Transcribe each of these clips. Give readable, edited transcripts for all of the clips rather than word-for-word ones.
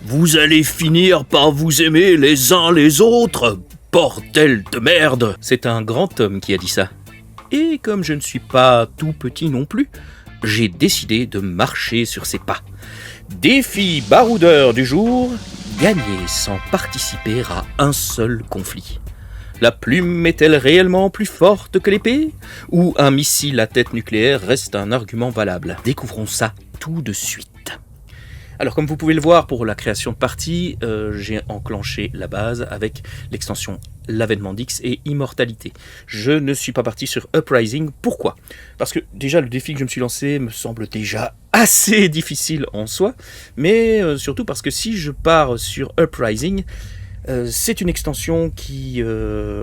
Vous allez finir par vous aimer les uns les autres, bordel de merde. C'est un grand homme qui a dit ça. Et comme je ne suis pas tout petit non plus, j'ai décidé de marcher sur ses pas. Défi baroudeur du jour, gagner sans participer à un seul conflit. La plume est-elle réellement plus forte que l'épée? Ou un missile à tête nucléaire reste un argument valable? Découvrons ça tout de suite. Alors comme vous pouvez le voir pour la création de partie, j'ai enclenché la base avec l'extension l'avènement d'X et immortalité. Je ne suis pas parti sur Uprising. Pourquoi? Parce que déjà le défi que je me suis lancé me semble déjà assez difficile en soi, mais surtout parce que si je pars sur Uprising, c'est une extension qui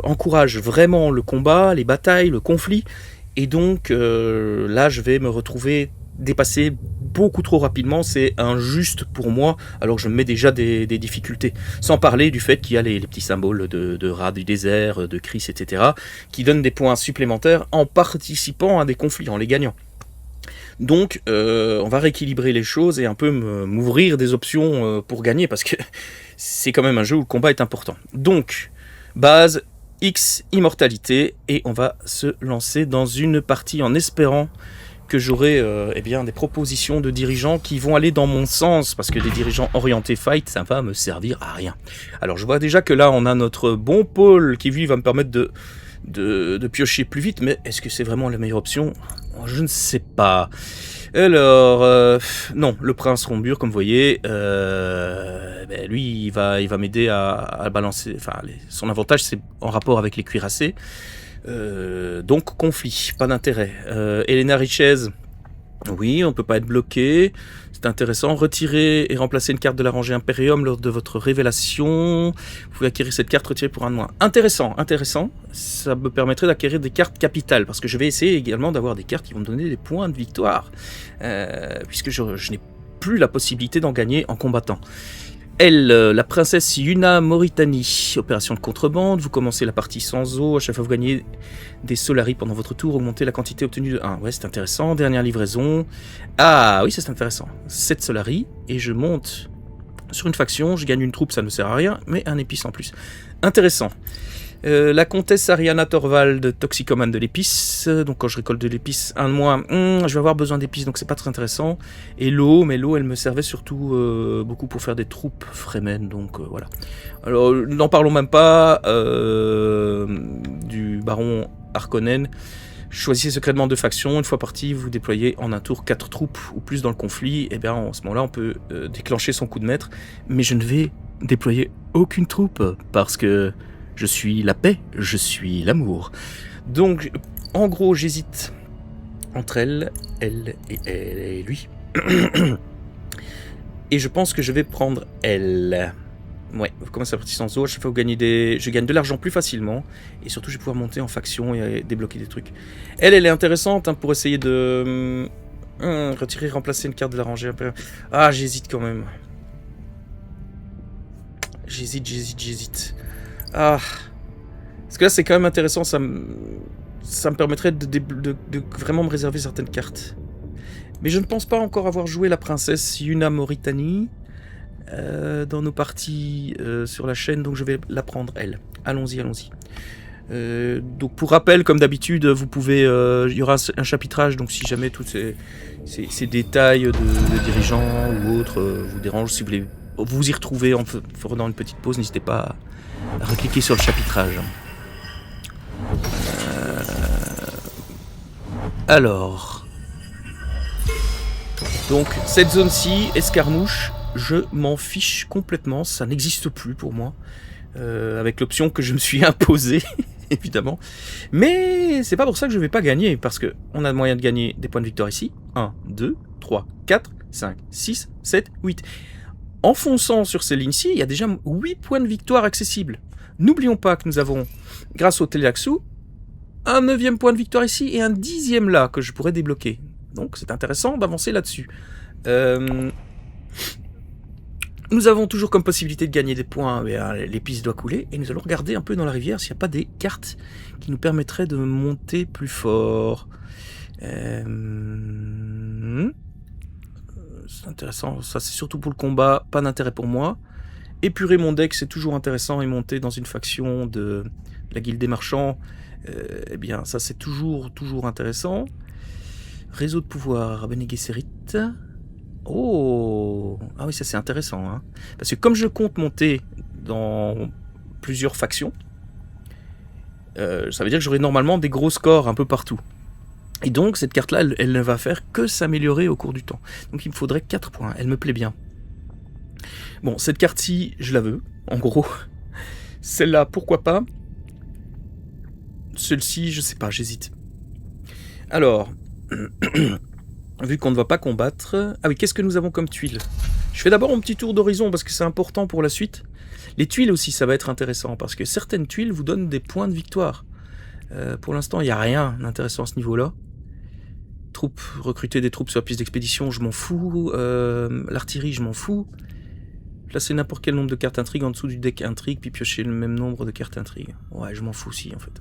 encourage vraiment le combat, les batailles, le conflit, et donc là je vais me retrouver dépassé beaucoup trop rapidement, c'est injuste pour moi, alors que je me mets déjà des difficultés. Sans parler du fait qu'il y a les petits symboles de rats du désert, de Chris, etc., qui donnent des points supplémentaires en participant à des conflits, en les gagnant. Donc, on va rééquilibrer les choses et un peu m'ouvrir des options pour gagner, parce que c'est quand même un jeu où le combat est important. Donc, base, X, immortalité, et on va se lancer dans une partie en espérant que j'aurai des propositions de dirigeants qui vont aller dans mon sens, parce que des dirigeants orientés fight, ça va me servir à rien. Alors je vois déjà que là on a notre bon Paul qui lui va me permettre de piocher plus vite, mais est-ce que c'est vraiment la meilleure option? Je ne sais pas. Alors, non, le prince Rombur, comme vous voyez, lui il va m'aider à balancer, enfin son avantage c'est en rapport avec les cuirassés. Donc conflit, pas d'intérêt. Elena Richez, oui, on peut pas être bloqué, c'est intéressant. Retirer et remplacer une carte de la rangée Imperium lors de votre révélation. Vous pouvez acquérir cette carte retirée pour un de moins. Intéressant. Ça me permettrait d'acquérir des cartes capitales, parce que je vais essayer également d'avoir des cartes qui vont me donner des points de victoire, puisque je n'ai plus la possibilité d'en gagner en combattant. Elle, la princesse Yuna Moritani, opération de contrebande, vous commencez la partie sans eau, à chaque fois vous gagnez des Solari pendant votre tour, augmentez la quantité obtenue de 1. Ouais, c'est intéressant. Dernière livraison. Ah oui, ça c'est intéressant. 7 Solari, et je monte sur une faction, je gagne une troupe, ça ne me sert à rien, mais un épice en plus. Intéressant. La comtesse Ariana Torvald, toxicomane de l'épice. Donc quand je récolte de l'épice, un de moins, je vais avoir besoin d'épices, donc c'est pas très intéressant. Et l'eau, mais l'eau elle me servait surtout beaucoup pour faire des troupes Fremen, donc voilà. Alors n'en parlons même pas du baron Harkonnen. Choisissez secrètement 2 factions, une fois parti, vous déployez en un tour 4 troupes ou plus dans le conflit, et bien en ce moment-là on peut déclencher son coup de maître, mais je ne vais déployer aucune troupe, parce que je suis la paix, je suis l'amour. Donc, en gros, j'hésite entre elle et lui. Et je pense que je vais prendre elle. Ouais, vous commencez la partie sans eau, à chaque fois je gagne de l'argent plus facilement, et surtout je vais pouvoir monter en faction et débloquer des trucs. Elle est intéressante pour essayer de retirer, remplacer une carte de la rangée. Ah, j'hésite quand même. J'hésite. Ah, parce que là c'est quand même intéressant, ça me permettrait de vraiment me réserver certaines cartes. Mais je ne pense pas encore avoir joué la princesse Yuna Moritani dans nos parties sur la chaîne, donc je vais la prendre elle. Allons-y. Donc pour rappel, comme d'habitude, vous pouvez, il y aura un chapitrage, donc si jamais tous ces détails de dirigeants ou autres vous dérangent, si vous voulez vous y retrouver en faisant une petite pause, n'hésitez pas à recliquer sur le chapitrage. Alors, donc cette zone-ci, escarmouche, je m'en fiche complètement, ça n'existe plus pour moi, avec l'option que je me suis imposée, évidemment. Mais c'est pas pour ça que je vais pas gagner, parce que on a moyen de gagner des points de victoire ici. 1, 2, 3, 4, 5, 6, 7, 8. En fonçant sur ces lignes-ci, il y a déjà 8 points de victoire accessibles. N'oublions pas que nous avons, grâce au Tleilaxu, un 9e point de victoire ici et un 10e là que je pourrais débloquer. Donc c'est intéressant d'avancer là-dessus. Nous avons toujours comme possibilité de gagner des points, l'épice doit couler, et nous allons regarder un peu dans la rivière s'il n'y a pas des cartes qui nous permettraient de monter plus fort. c'est intéressant. Ça, c'est surtout pour le combat, pas d'intérêt pour moi. Épurer mon deck, c'est toujours intéressant, et monter dans une faction de la guilde des marchands, eh bien, ça, c'est toujours intéressant. Réseau de pouvoir, Bene Gesserit. Oh! Ah oui, ça, c'est intéressant, hein. Parce que comme je compte monter dans plusieurs factions, ça veut dire que j'aurai normalement des gros scores un peu partout. Et donc, cette carte-là, elle ne va faire que s'améliorer au cours du temps. Donc, il me faudrait 4 points. Elle me plaît bien. Bon, cette carte-ci, je la veux, en gros. Celle-là, pourquoi pas. Celle-ci, je sais pas, j'hésite. Alors, vu qu'on ne va pas combattre... Ah oui, qu'est-ce que nous avons comme tuiles? Je fais d'abord mon petit tour d'horizon, parce que c'est important pour la suite. Les tuiles aussi, ça va être intéressant, parce que certaines tuiles vous donnent des points de victoire. Pour l'instant, il n'y a rien d'intéressant à ce niveau-là. Recruter des troupes sur la piste d'expédition, je m'en fous. L'artillerie, je m'en fous. Placer n'importe quel nombre de cartes intrigue en dessous du deck intrigue, puis piocher le même nombre de cartes intrigue. Ouais, je m'en fous aussi, en fait.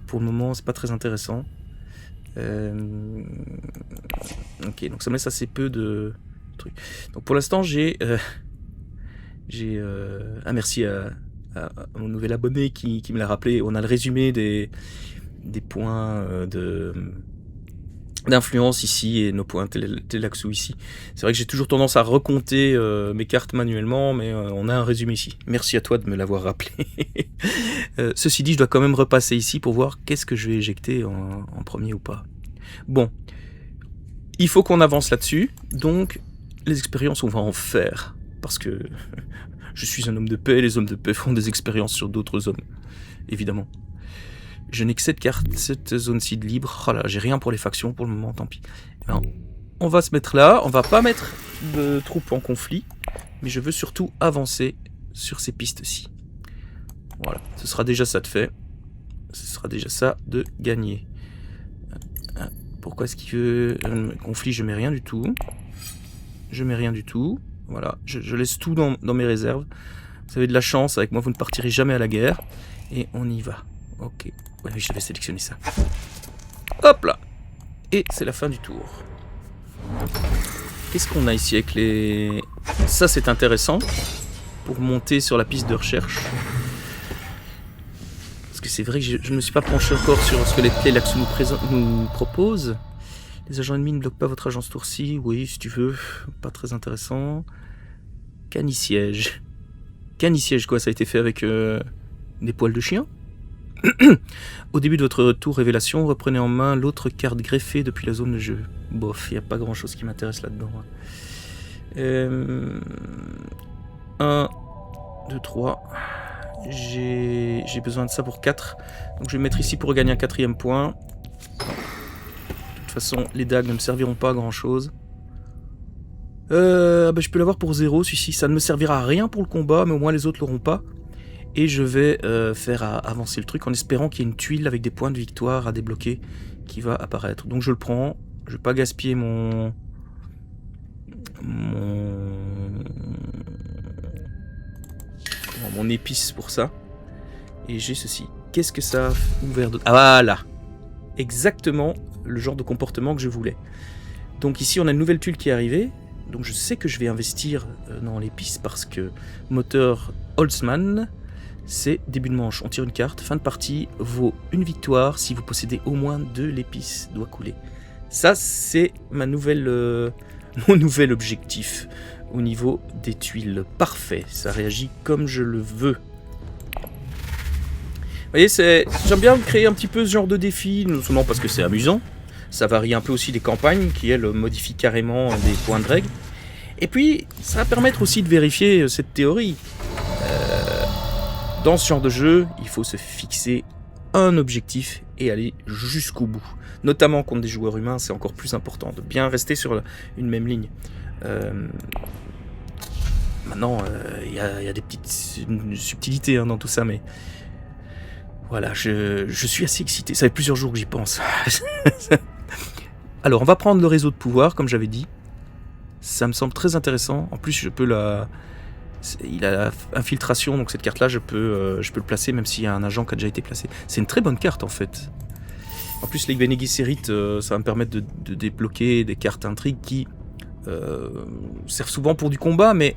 Pour le moment, c'est pas très intéressant. Ok, donc ça me laisse assez peu de trucs. Donc pour l'instant, j'ai... Ah, merci à mon nouvel abonné qui me l'a rappelé. On a le résumé des points d'influence ici et nos points Tleilaxu ici. C'est vrai que j'ai toujours tendance à recompter mes cartes manuellement, mais on a un résumé ici. Merci à toi de me l'avoir rappelé. Ceci dit, je dois quand même repasser ici pour voir qu'est-ce que je vais éjecter en premier ou pas. Bon, il faut qu'on avance là-dessus, donc les expériences, on va en faire, parce que je suis un homme de paix, et les hommes de paix font des expériences sur d'autres hommes, évidemment. Je n'ai que cette zone-ci de libre. Oh là, j'ai rien pour les factions pour le moment, tant pis. Alors, on va se mettre là, on va pas mettre de troupes en conflit, mais je veux surtout avancer sur ces pistes-ci. Voilà, ce sera déjà ça de fait. Ce sera déjà ça de gagner. Pourquoi est-ce qu'il veut conflit? Je mets rien du tout. Je mets rien du tout. Voilà, je laisse tout dans mes réserves. Vous avez de la chance, avec moi vous ne partirez jamais à la guerre. Et on y va. Ok. Ouais, oui, je vais sélectionner ça. Hop là. Et c'est la fin du tour. Qu'est-ce qu'on a ici avec les... Ça, c'est intéressant. Pour monter sur la piste de recherche. Parce que c'est vrai que je ne me suis pas penché encore sur ce que les Tleilaxu nous proposent. Les agents ennemis ne bloquent pas votre agence tour-ci. Oui, si tu veux. Pas très intéressant. Canisiège. Canisiège, quoi, ça a été fait avec des poils de chien. Au début de votre tour révélation, reprenez en main l'autre carte greffée depuis la zone de jeu. Bof, il n'y a pas grand chose qui m'intéresse là-dedans. 1, 2, 3. J'ai besoin de ça pour 4. Donc je vais me mettre ici pour gagner un 4e point. De toute façon, les dagues ne me serviront pas à grand chose. Je peux l'avoir pour 0, celui-ci. Ça ne me servira à rien pour le combat, mais au moins les autres l'auront pas. Et je vais faire avancer le truc en espérant qu'il y ait une tuile avec des points de victoire à débloquer qui va apparaître. Donc je le prends. Je vais pas gaspiller mon épice pour ça. Et j'ai ceci. Qu'est-ce que ça a ouvert de... Ah voilà. Exactement le genre de comportement que je voulais. Donc ici on a une nouvelle tuile qui est arrivée. Donc je sais que je vais investir dans l'épice parce que moteur Holtzmann, c'est début de manche. On tire une carte, fin de partie, vaut une victoire si vous possédez au moins 2 l'épice doit couler. Ça c'est mon nouvel objectif au niveau des tuiles. Parfait, ça réagit comme je le veux. Vous voyez, j'aime bien créer un petit peu ce genre de défi, non seulement parce que c'est amusant, ça varie un peu aussi des campagnes qui, elles, modifient carrément des points de règle. Et puis, ça va permettre aussi de vérifier cette théorie. Dans ce genre de jeu, il faut se fixer un objectif et aller jusqu'au bout. Notamment contre des joueurs humains, c'est encore plus important de bien rester sur une même ligne. Maintenant, il y a des petites subtilités dans tout ça, mais... Voilà, je suis assez excité. Ça fait plusieurs jours que j'y pense. Alors, on va prendre le réseau de pouvoir, comme j'avais dit. Ça me semble très intéressant. En plus, je peux il a infiltration, donc cette carte-là, je peux le placer, même s'il y a un agent qui a déjà été placé. C'est une très bonne carte, en fait. En plus, les Bene Gesserit, ça va me permettre de débloquer des cartes intrigues qui servent souvent pour du combat, mais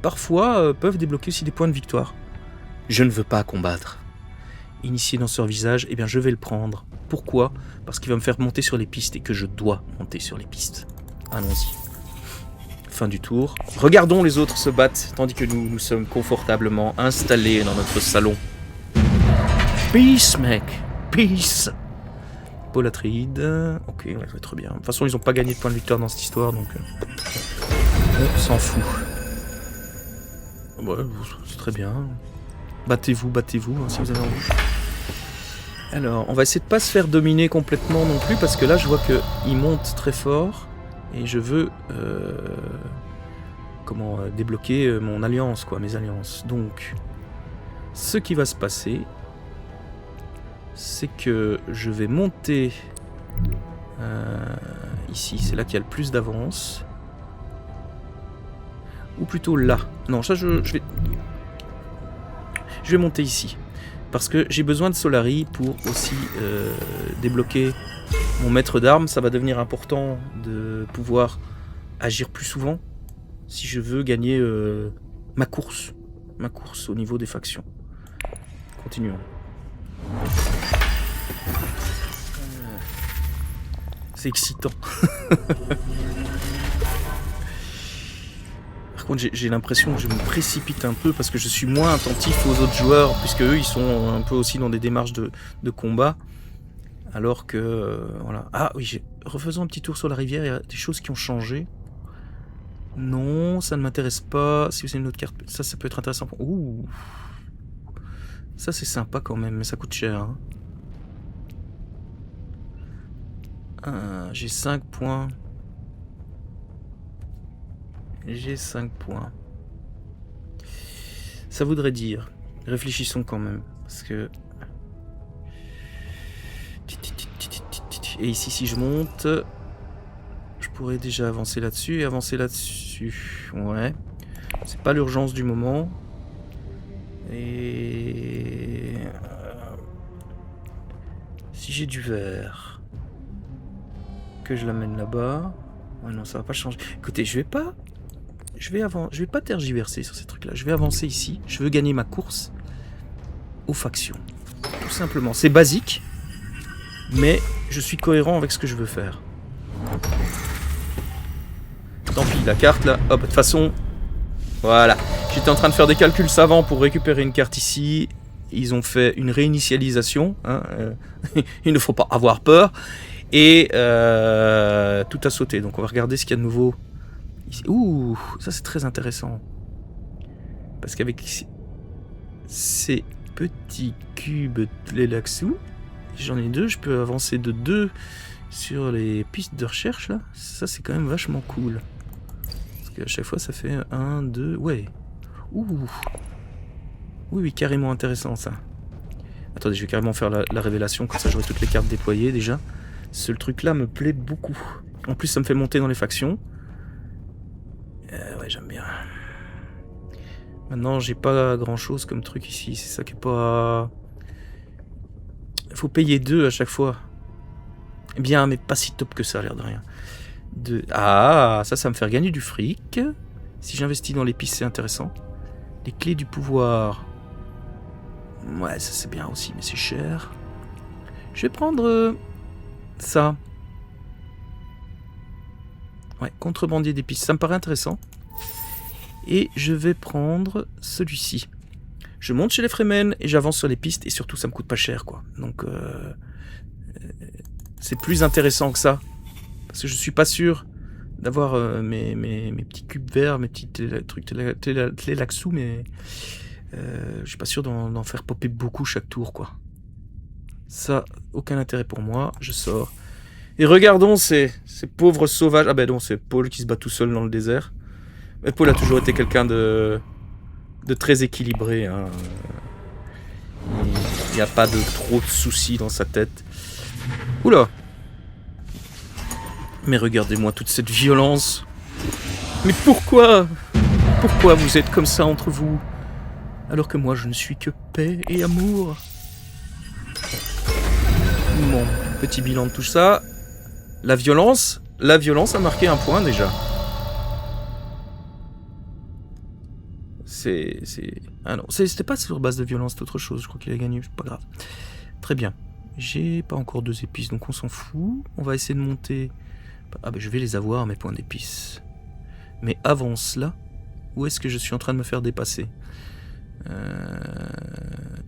parfois peuvent débloquer aussi des points de victoire. Je ne veux pas combattre. Initier danseur visage, eh bien je vais le prendre. Pourquoi ? Parce qu'il va me faire monter sur les pistes et que je dois monter sur les pistes. Allons-y. Fin du tour. Regardons les autres se battre, tandis que nous sommes confortablement installés dans notre salon. Peace, mec. Peace. Paul Atreides. Ok, ouais, ça va être bien. De toute façon, ils n'ont pas gagné de points de victoire dans cette histoire, donc on s'en fout. Ouais, c'est très bien. Battez-vous, hein, si vous avez envie. Alors, on va essayer de pas se faire dominer complètement non plus, parce que là, je vois qu'il monte très fort, et je veux débloquer mon alliance, quoi, mes alliances. Donc, ce qui va se passer, c'est que je vais monter ici, c'est là qu'il y a le plus d'avance. Ou plutôt là. Non, ça je vais monter ici. Parce que j'ai besoin de Solari pour aussi débloquer mon maître d'armes. Ça va devenir important de pouvoir agir plus souvent si je veux gagner ma course au niveau des factions. Continuons. C'est excitant. Par contre, j'ai l'impression que je me précipite un peu parce que je suis moins attentif aux autres joueurs, puisque eux, ils sont un peu aussi dans des démarches de combat. Alors que... voilà. Ah oui, refaisons un petit tour sur la rivière, il y a des choses qui ont changé. Non, ça ne m'intéresse pas. Si vous avez une autre carte, ça peut être intéressant. Ouh. Ça, c'est sympa quand même, mais ça coûte cher. Hein. J'ai 5 points. J'ai 5 points. Ça voudrait dire... Réfléchissons quand même. Parce que... Et ici, si je monte... Je pourrais déjà avancer là-dessus et avancer là-dessus. Ouais. C'est pas l'urgence du moment. Et... Si j'ai du verre... Que je l'amène là-bas... Ouais, non, ça va pas changer. Écoutez, je vais pas tergiverser sur ces trucs-là. Je vais avancer ici. Je veux gagner ma course aux factions. Tout simplement. C'est basique, mais je suis cohérent avec ce que je veux faire. Tant pis, la carte là. Hop, de toute façon, voilà. J'étais en train de faire des calculs savants pour récupérer une carte ici. Ils ont fait une réinitialisation. Hein, il ne faut pas avoir peur. Et tout a sauté. Donc on va regarder ce qu'il y a de nouveau. Ici. Ouh, ça c'est très intéressant. Parce qu'avec ces petits cubes Tleilaxu, j'en ai 2, je peux avancer de 2 sur les pistes de recherche là. Ça c'est quand même vachement cool. Parce qu'à chaque fois ça fait 1, 2, ouais. Ouh. Oui, carrément intéressant ça. Attendez, je vais carrément faire la révélation, comme ça j'aurai toutes les cartes déployées déjà. Ce truc là me plaît beaucoup. En plus ça me fait monter dans les factions. Ouais, j'aime bien. Maintenant, j'ai pas grand chose comme truc ici. C'est ça qui est pas... Faut payer 2 à chaque fois. Bien, mais pas si top que ça, a l'air de rien. Ah, ça me fait gagner du fric. Si j'investis dans les pistes, c'est intéressant. Les clés du pouvoir. Ouais, ça c'est bien aussi, mais c'est cher. Je vais prendre ça. Ouais, contrebandier des pistes, ça me paraît intéressant. Et je vais prendre celui-ci. Je monte chez les Fremen et j'avance sur les pistes et surtout ça me coûte pas cher, quoi. Donc c'est plus intéressant que ça. Parce que je suis pas sûr d'avoir mes petits cubes verts, mes petits trucs Tleilaxu, mais je suis pas sûr d'en faire popper beaucoup chaque tour, quoi. Ça, aucun intérêt pour moi, je sors. Et regardons ces pauvres sauvages. Ah ben non, c'est Paul qui se bat tout seul dans le désert. Mais Paul a toujours été quelqu'un de très équilibré. Hein. Il n'y a pas de trop de soucis dans sa tête. Oula! Mais regardez-moi toute cette violence. Mais pourquoi? Pourquoi vous êtes comme ça entre vous? Alors que moi je ne suis que paix et amour. Bon, petit bilan de tout ça. La violence a marqué un point déjà. Ah non, c'était pas sur base de violence, c'est autre chose. Je crois qu'il a gagné, c'est pas grave. Très bien. J'ai pas encore 2 épices, donc on s'en fout. On va essayer de monter... Ah bah je vais les avoir, mes points d'épices. Mais avant cela, où est-ce que je suis en train de me faire dépasser?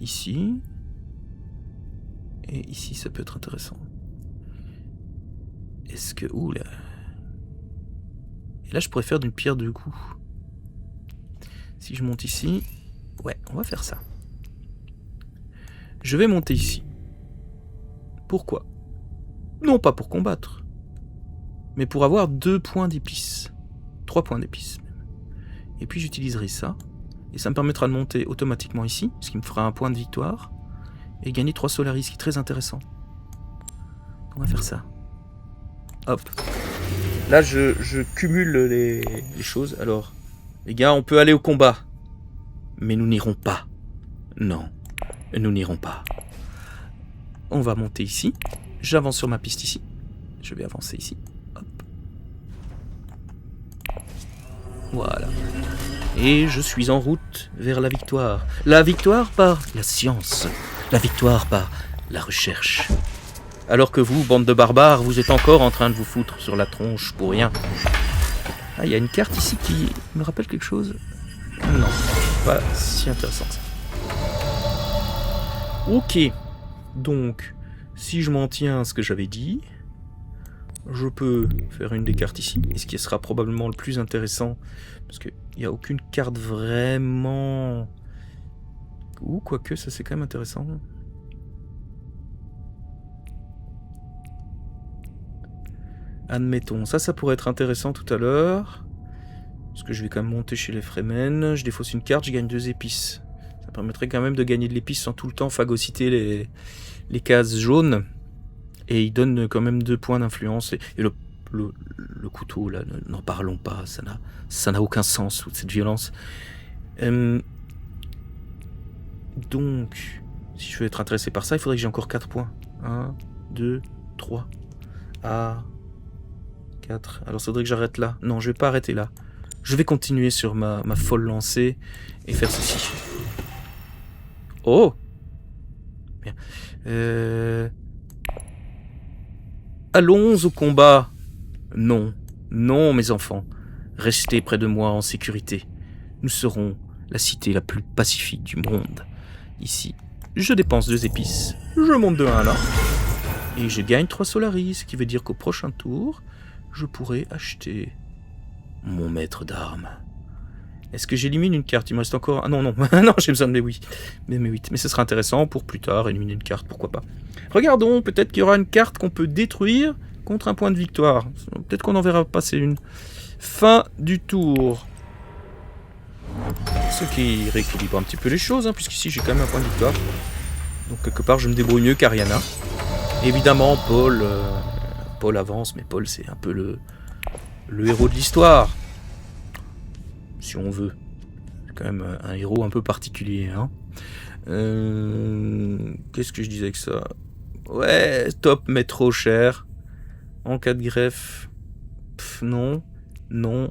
Ici. Et ici, ça peut être intéressant. Est-ce que... Ouh là... Et là, je pourrais faire d'une pierre deux coups. Si je monte ici... Ouais, on va faire ça. Je vais monter ici. Pourquoi? Non pas pour combattre, mais pour avoir 2 points d'épices. 3 points d'épices même. Et puis j'utiliserai ça. Et ça me permettra de monter automatiquement ici, ce qui me fera un point de victoire. Et gagner 3 Solaris, ce qui est très intéressant. On va faire ça. Hop. Là, je cumule les choses. Alors, les gars, on peut aller au combat. Mais nous n'irons pas. Non, nous n'irons pas. On va monter ici. J'avance sur ma piste ici. Je vais avancer ici. Hop. Voilà. Et je suis en route vers la victoire. La victoire par la science. La victoire par la recherche. Alors que vous, bande de barbares, vous êtes encore en train de vous foutre sur la tronche pour rien. Ah, il y a une carte ici qui me rappelle quelque chose. Non, pas si intéressant que ça. Ok. Donc, si je m'en tiens à ce que j'avais dit, je peux faire une des cartes ici, et ce qui sera probablement le plus intéressant, parce qu'il n'y a aucune carte vraiment... Ou quoique, ça c'est quand même intéressant. Admettons, ça pourrait être intéressant tout à l'heure, parce que je vais quand même monter chez les Fremen, je défausse une carte, je gagne 2 épices. Ça permettrait quand même de gagner de l'épice sans tout le temps phagocyter les cases jaunes. Et il donne quand même 2 points d'influence. Et le couteau, là, n'en parlons pas. Ça n'a aucun sens, toute cette violence. Donc, si je veux être intéressé par ça, il faudrait que j'ai encore 4 points. 1, 2, 3. Ah, 4. Alors, ça faudrait que j'arrête là. Non, je vais pas arrêter là. Je vais continuer sur ma folle lancée et faire ceci. Oh! Bien. Allons au combat. Non, non, mes enfants. Restez près de moi en sécurité. Nous serons la cité la plus pacifique du monde. Ici, je dépense 2 épices. Je monte de 1 là. Et je gagne 3 Solaris, ce qui veut dire qu'au prochain tour, je pourrai acheter mon maître d'armes. Est-ce que j'élimine une carte? Il me reste encore... Ah non, non, non, j'ai besoin de mes 8. Mais ce sera intéressant pour plus tard, éliminer une carte, pourquoi pas. Regardons, peut-être qu'il y aura une carte qu'on peut détruire contre un point de victoire. Peut-être qu'on en verra passer une. Fin du tour. Ce qui rééquilibre un petit peu les choses, hein, puisqu'ici j'ai quand même un point de victoire. Donc quelque part je me débrouille mieux qu'Ariana. Évidemment, Paul avance, mais Paul c'est un peu le héros de l'histoire. Si on veut. C'est quand même un héros un peu particulier. Hein. Qu'est-ce que je disais que ça? Ouais, top, mais trop cher. En cas de greffe. Non. Non.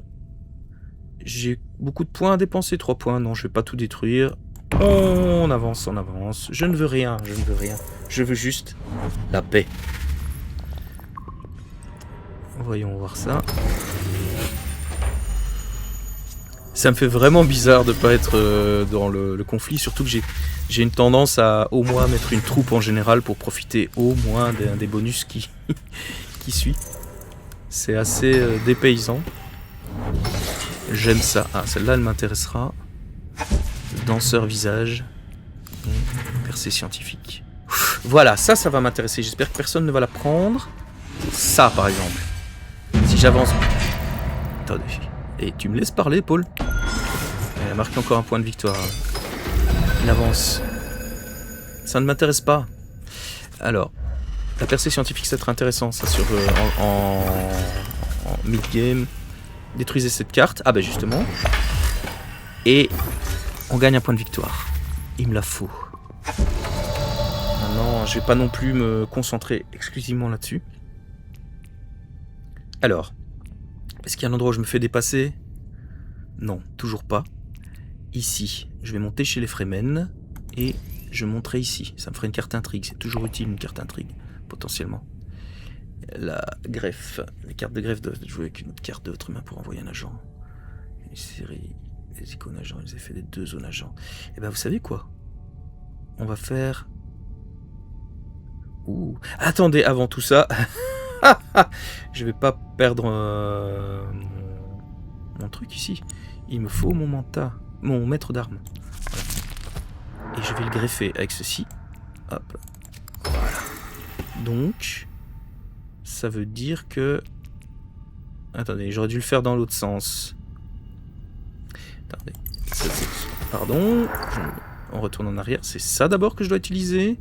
J'ai beaucoup de points à dépenser. 3 points. Non, je vais pas tout détruire. On avance, on avance. Je ne veux rien, je ne veux rien. Je veux juste la paix. Voyons voir ça. Ça me fait vraiment bizarre de pas être dans le conflit, surtout que j'ai une tendance à au moins mettre une troupe en général pour profiter au moins des bonus qui suit. C'est assez dépaysant. J'aime ça. Ah, celle-là, elle m'intéressera. Danseur visage. Percée scientifique. Voilà, ça va m'intéresser. J'espère que personne ne va la prendre. Ça, par exemple. Si j'avance... Attendez. Et tu me laisses parler, Paul? Elle a marqué encore un point de victoire. Il avance. Ça ne m'intéresse pas. Alors, la percée scientifique, c'est très intéressant. Ça, sur en mid-game. Détruisez cette carte. Ah, ben justement. Et on gagne un point de victoire. Il me la faut. Maintenant, je vais pas non plus me concentrer exclusivement là-dessus. Alors, est-ce qu'il y a un endroit où je me fais dépasser? Non, toujours pas. ici. Je vais monter chez les Fremen et je monterai ici. Ça me ferait une carte intrigue. C'est toujours utile une carte intrigue, potentiellement. La greffe. Les cartes de greffe doivent jouer avec une autre carte de votre main pour envoyer un agent. Une série des icônes agents, les effets des 2 zones agents. Et ben vous savez quoi? On va faire... Ouh. Attendez, avant tout ça... je vais pas perdre mon truc ici. Il me faut mon manta, mon maître d'armes. Voilà. Et je vais le greffer avec ceci. Hop. Voilà. Donc, ça veut dire que... Attendez, j'aurais dû le faire dans l'autre sens. Attendez. Pardon. On retourne en arrière. C'est ça d'abord que je dois utiliser.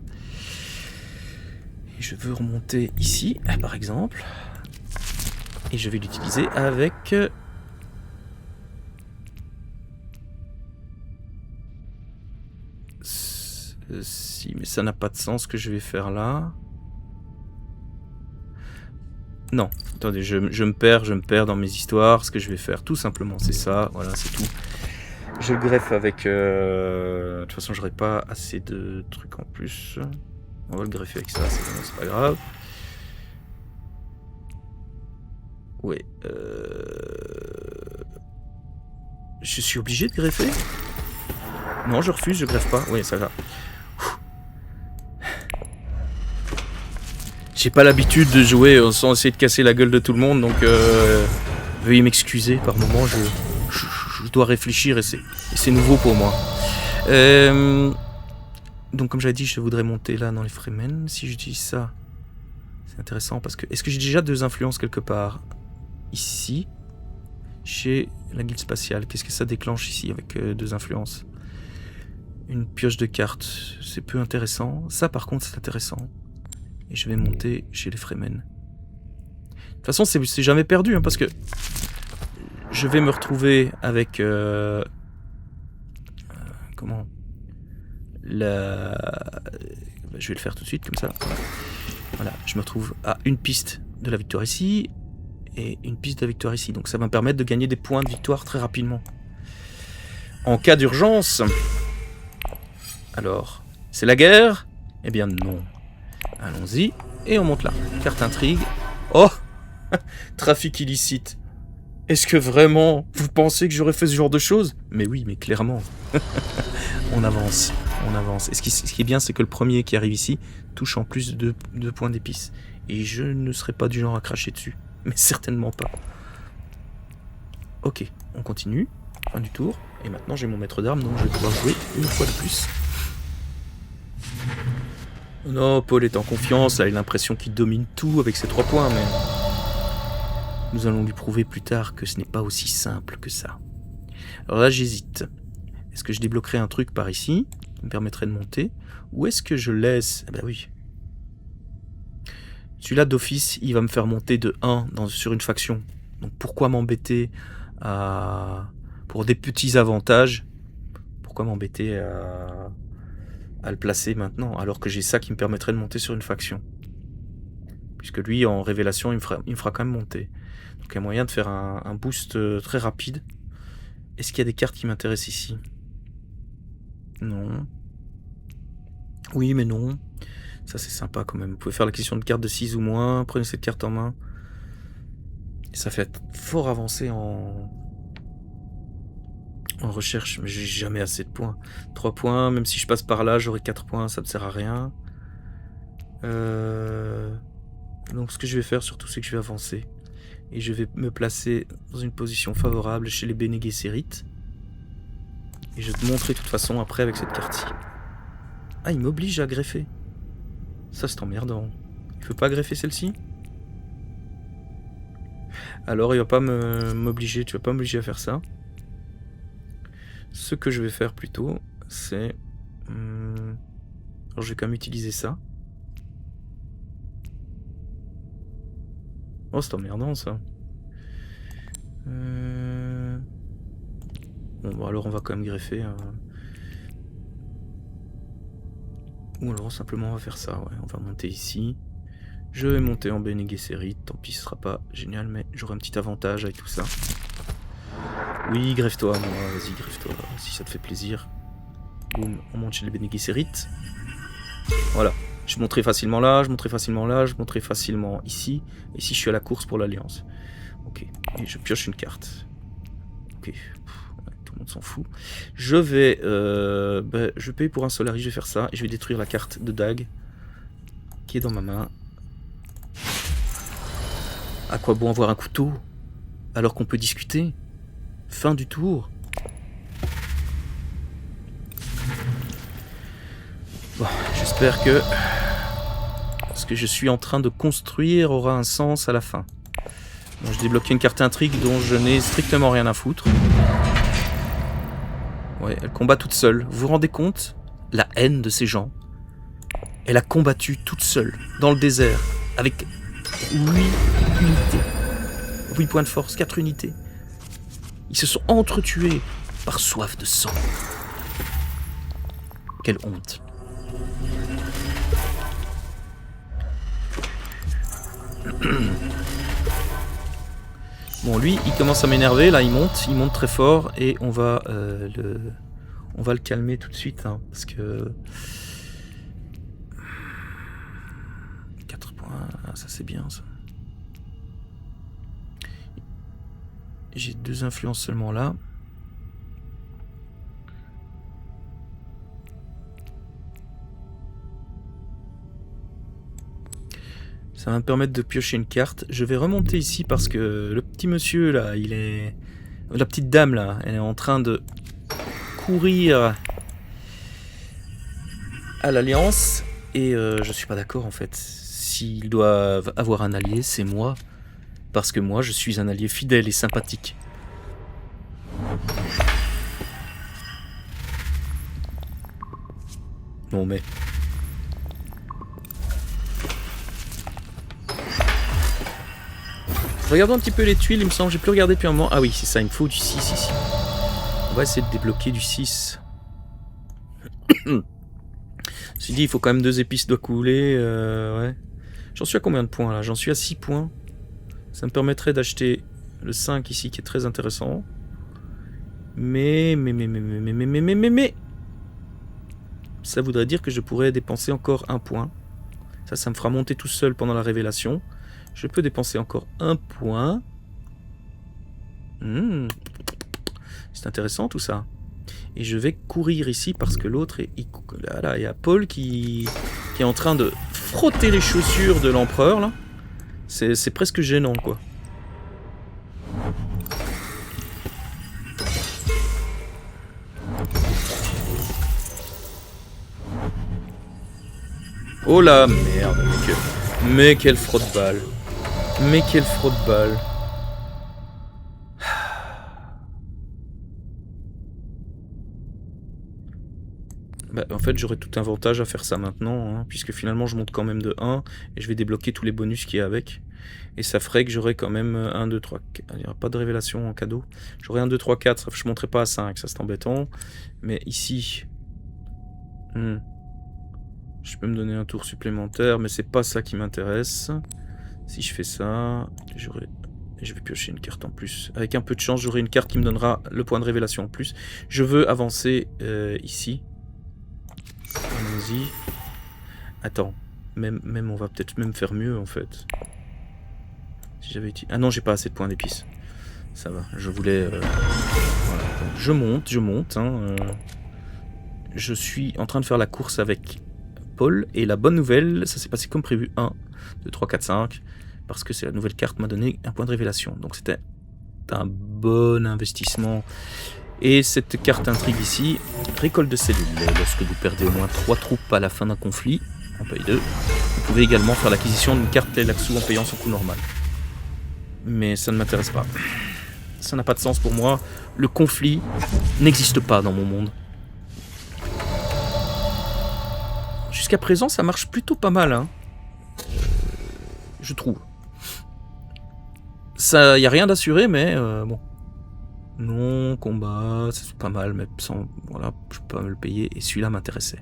Et je veux remonter ici, par exemple. Et je vais l'utiliser avec... Si, mais ça n'a pas de sens ce que je vais faire là. Non, attendez, je me perds dans mes histoires. Ce que je vais faire, tout simplement, c'est ça. Voilà, c'est tout. Je le greffe avec... De toute façon, j'aurai pas assez de trucs en plus. On va le greffer avec ça, c'est pas grave. Ouais. Je suis obligé de greffer? Non, je refuse, je greffe pas. Oui, ça va. J'ai pas l'habitude de jouer sans essayer de casser la gueule de tout le monde, donc veuillez m'excuser. Par moment, je dois réfléchir et c'est nouveau pour moi. Donc, comme j'avais dit, je voudrais monter là dans les Fremen. Si j'utilise ça, c'est intéressant parce que... Est-ce que j'ai déjà 2 influences quelque part? Ici, chez la guilde spatiale. Qu'est-ce que ça déclenche ici avec 2 influences? Une pioche de cartes. C'est peu intéressant. Ça, par contre, c'est intéressant. Et je vais monter chez les Fremen. De toute façon, c'est jamais perdu, hein, parce que je vais me retrouver avec... comment? Je vais le faire tout de suite, comme ça. Voilà, je me retrouve à une piste de la victoire ici, et une piste de la victoire ici. Donc ça va me permettre de gagner des points de victoire très rapidement. En cas d'urgence... Alors, c'est la guerre? Eh bien non. Allons-y, et on monte là. Carte intrigue. Oh! Trafic illicite. Est-ce que vraiment, vous pensez que j'aurais fait ce genre de choses? Mais oui, mais clairement. On avance, on avance. Et ce qui est bien, c'est que le premier qui arrive ici touche en plus de points d'épices. Et je ne serai pas du genre à cracher dessus. Mais certainement pas. Ok, on continue. Fin du tour. Et maintenant, j'ai mon maître d'armes, donc je vais pouvoir jouer une fois de plus. Non, Paul est en confiance, il a l'impression qu'il domine tout avec ses 3 points, mais... Nous allons lui prouver plus tard que ce n'est pas aussi simple que ça. Alors là, j'hésite. Est-ce que je débloquerai un truc par ici, qui me permettrait de monter? Ou est-ce que je laisse... Ah bah oui. Celui-là, d'office, il va me faire monter de 1 sur une faction. Donc pourquoi m'embêter pour des petits avantages? Pourquoi m'embêter à le placer maintenant, alors que j'ai ça qui me permettrait de monter sur une faction? Puisque lui, en révélation, il me fera quand même monter. Donc il y a moyen de faire un boost très rapide. Est-ce qu'il y a des cartes qui m'intéressent ici? Non. Oui, mais non. Ça, c'est sympa quand même. Vous pouvez faire l'acquisition de cartes de 6 ou moins. Prenez cette carte en main. Et ça fait fort avancer en recherche. Mais j'ai jamais assez de points. 3 points. Même si je passe par là, j'aurai 4 points. Ça ne sert à rien. Donc, ce que je vais faire surtout, c'est que je vais avancer. Et je vais me placer dans une position favorable chez les Bene Gesserit. Et je vais te montrer de toute façon après avec cette carte-ci. Ah, il m'oblige à greffer. Ça, c'est emmerdant. Il peut pas greffer celle-ci? Alors, il va pas m'obliger. Tu vas pas m'obliger à faire ça. Ce que je vais faire plutôt, c'est... Alors, je vais quand même utiliser ça. Oh, c'est emmerdant, ça. Bon, alors on va quand même greffer. Ou alors simplement on va faire ça, ouais. On va monter ici. Je vais monter en Bene Gesserit. Tant pis, ce sera pas génial, mais j'aurai un petit avantage avec tout ça. Oui, greffe-toi, moi. Vas-y, greffe-toi, si ça te fait plaisir. Boum, on monte chez les Bene Gesserit. Voilà. Je monterai facilement là, je monterai facilement là, je monterai facilement ici. Et ici, je suis à la course pour l'Alliance. Ok. Et je pioche une carte. Ok. Tout le monde s'en fout. Je vais... je paye pour un Solari, je vais faire ça. Et je vais détruire la carte de Dag qui est dans ma main. À quoi bon avoir un couteau alors qu'on peut discuter? Fin du tour. Bon, j'espère que ce que je suis en train de construire aura un sens à la fin. Bon, je débloqué une carte intrigue dont je n'ai strictement rien à foutre. Ouais, elle combat toute seule. Vous vous rendez compte? La haine de ces gens. Elle a combattu toute seule, dans le désert, avec 8 unités. 8 points de force, 4 unités. Ils se sont entretués par soif de sang. Quelle honte. Bon, lui, il commence à m'énerver, là, il monte très fort, et on va le calmer tout de suite, hein, parce que... 4 points, ça c'est bien, ça. J'ai 2 influences seulement là. Ça va me permettre de piocher une carte. Je vais remonter ici parce que le petit monsieur là, il est... La petite dame là, elle est en train de courir à l'Alliance. Et je suis pas d'accord en fait. S'ils doivent avoir un allié, c'est moi. Parce que moi, je suis un allié fidèle et sympathique. Bon mais... Regardons un petit peu les tuiles, il me semble, j'ai plus regardé depuis un moment. Ah oui, c'est ça, il me faut du 6 ici. On va essayer de débloquer du 6. Ceci dit, il faut quand même 2 épices doit couler. Ouais. J'en suis à combien de points là? J'en suis à 6 points. Ça me permettrait d'acheter le 5 ici qui est très intéressant. Mais... Ça voudrait dire que je pourrais dépenser encore 1 point. Ça me fera monter tout seul pendant la révélation. Je peux dépenser encore 1 point. C'est intéressant tout ça. Et je vais courir ici parce que l'autre est... Là, il y a Paul qui est en train de frotter les chaussures de l'empereur là. C'est presque gênant quoi. Oh la merde, mais quelle fraude-balle. Mais quelle fraude-balle. Bah, en fait, j'aurais tout avantage à faire ça maintenant, hein, puisque finalement, je monte quand même de 1, et je vais débloquer tous les bonus qu'il y a avec. Et ça ferait que j'aurais quand même 1, 2, 3, 4. Il n'y aura pas de révélation en cadeau. J'aurais 1, 2, 3, 4, je ne monterai pas à 5, ça c'est embêtant. Mais ici... Je peux me donner un tour supplémentaire, mais c'est pas ça qui m'intéresse. Si je fais ça, je vais piocher une carte en plus. Avec un peu de chance, j'aurai une carte qui me donnera le point de révélation en plus. Je veux avancer ici. Allons-y. Attends, même on va peut-être même faire mieux en fait. Si j'avais utilisé... Ah non, j'ai pas assez de points d'épices. Ça va, je voulais... Voilà. Je monte. Hein, je suis en train de faire la course avec Paul. Et la bonne nouvelle, ça s'est passé comme prévu. 1, 2, 3, 4, 5. Parce que c'est la nouvelle carte m'a donné un point de révélation. Donc c'était un bon investissement. Et cette carte intrigue ici, récolte de cellules. Lorsque vous perdez au moins 3 troupes à la fin d'un conflit, on paye 2. Vous pouvez également faire l'acquisition d'une carte Tleilaxu en payant son coût normal. Mais ça ne m'intéresse pas. Ça n'a pas de sens pour moi. Le conflit n'existe pas dans mon monde. Jusqu'à présent, ça marche plutôt pas mal, hein. Je trouve. Ça, y a rien d'assuré, mais bon. Non, combat, c'est pas mal, mais sans, voilà, je peux pas me le payer. Et celui-là m'intéressait.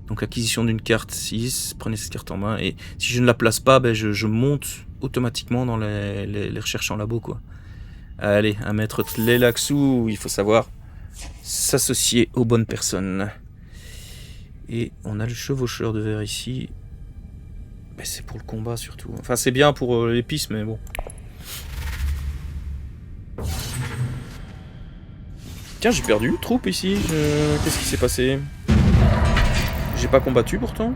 Donc acquisition d'une carte 6, prenez cette carte en main. Et si je ne la place pas, ben, je monte automatiquement dans les recherches en labo, quoi. Allez, un maître Tleilaxu, il faut savoir s'associer aux bonnes personnes. Et on a le chevaucheur de verre ici. Ben, c'est pour le combat surtout. Enfin, c'est bien pour l'épice, mais bon. Tiens, j'ai perdu une troupe ici. Qu'est-ce qui s'est passé? J'ai pas combattu pourtant.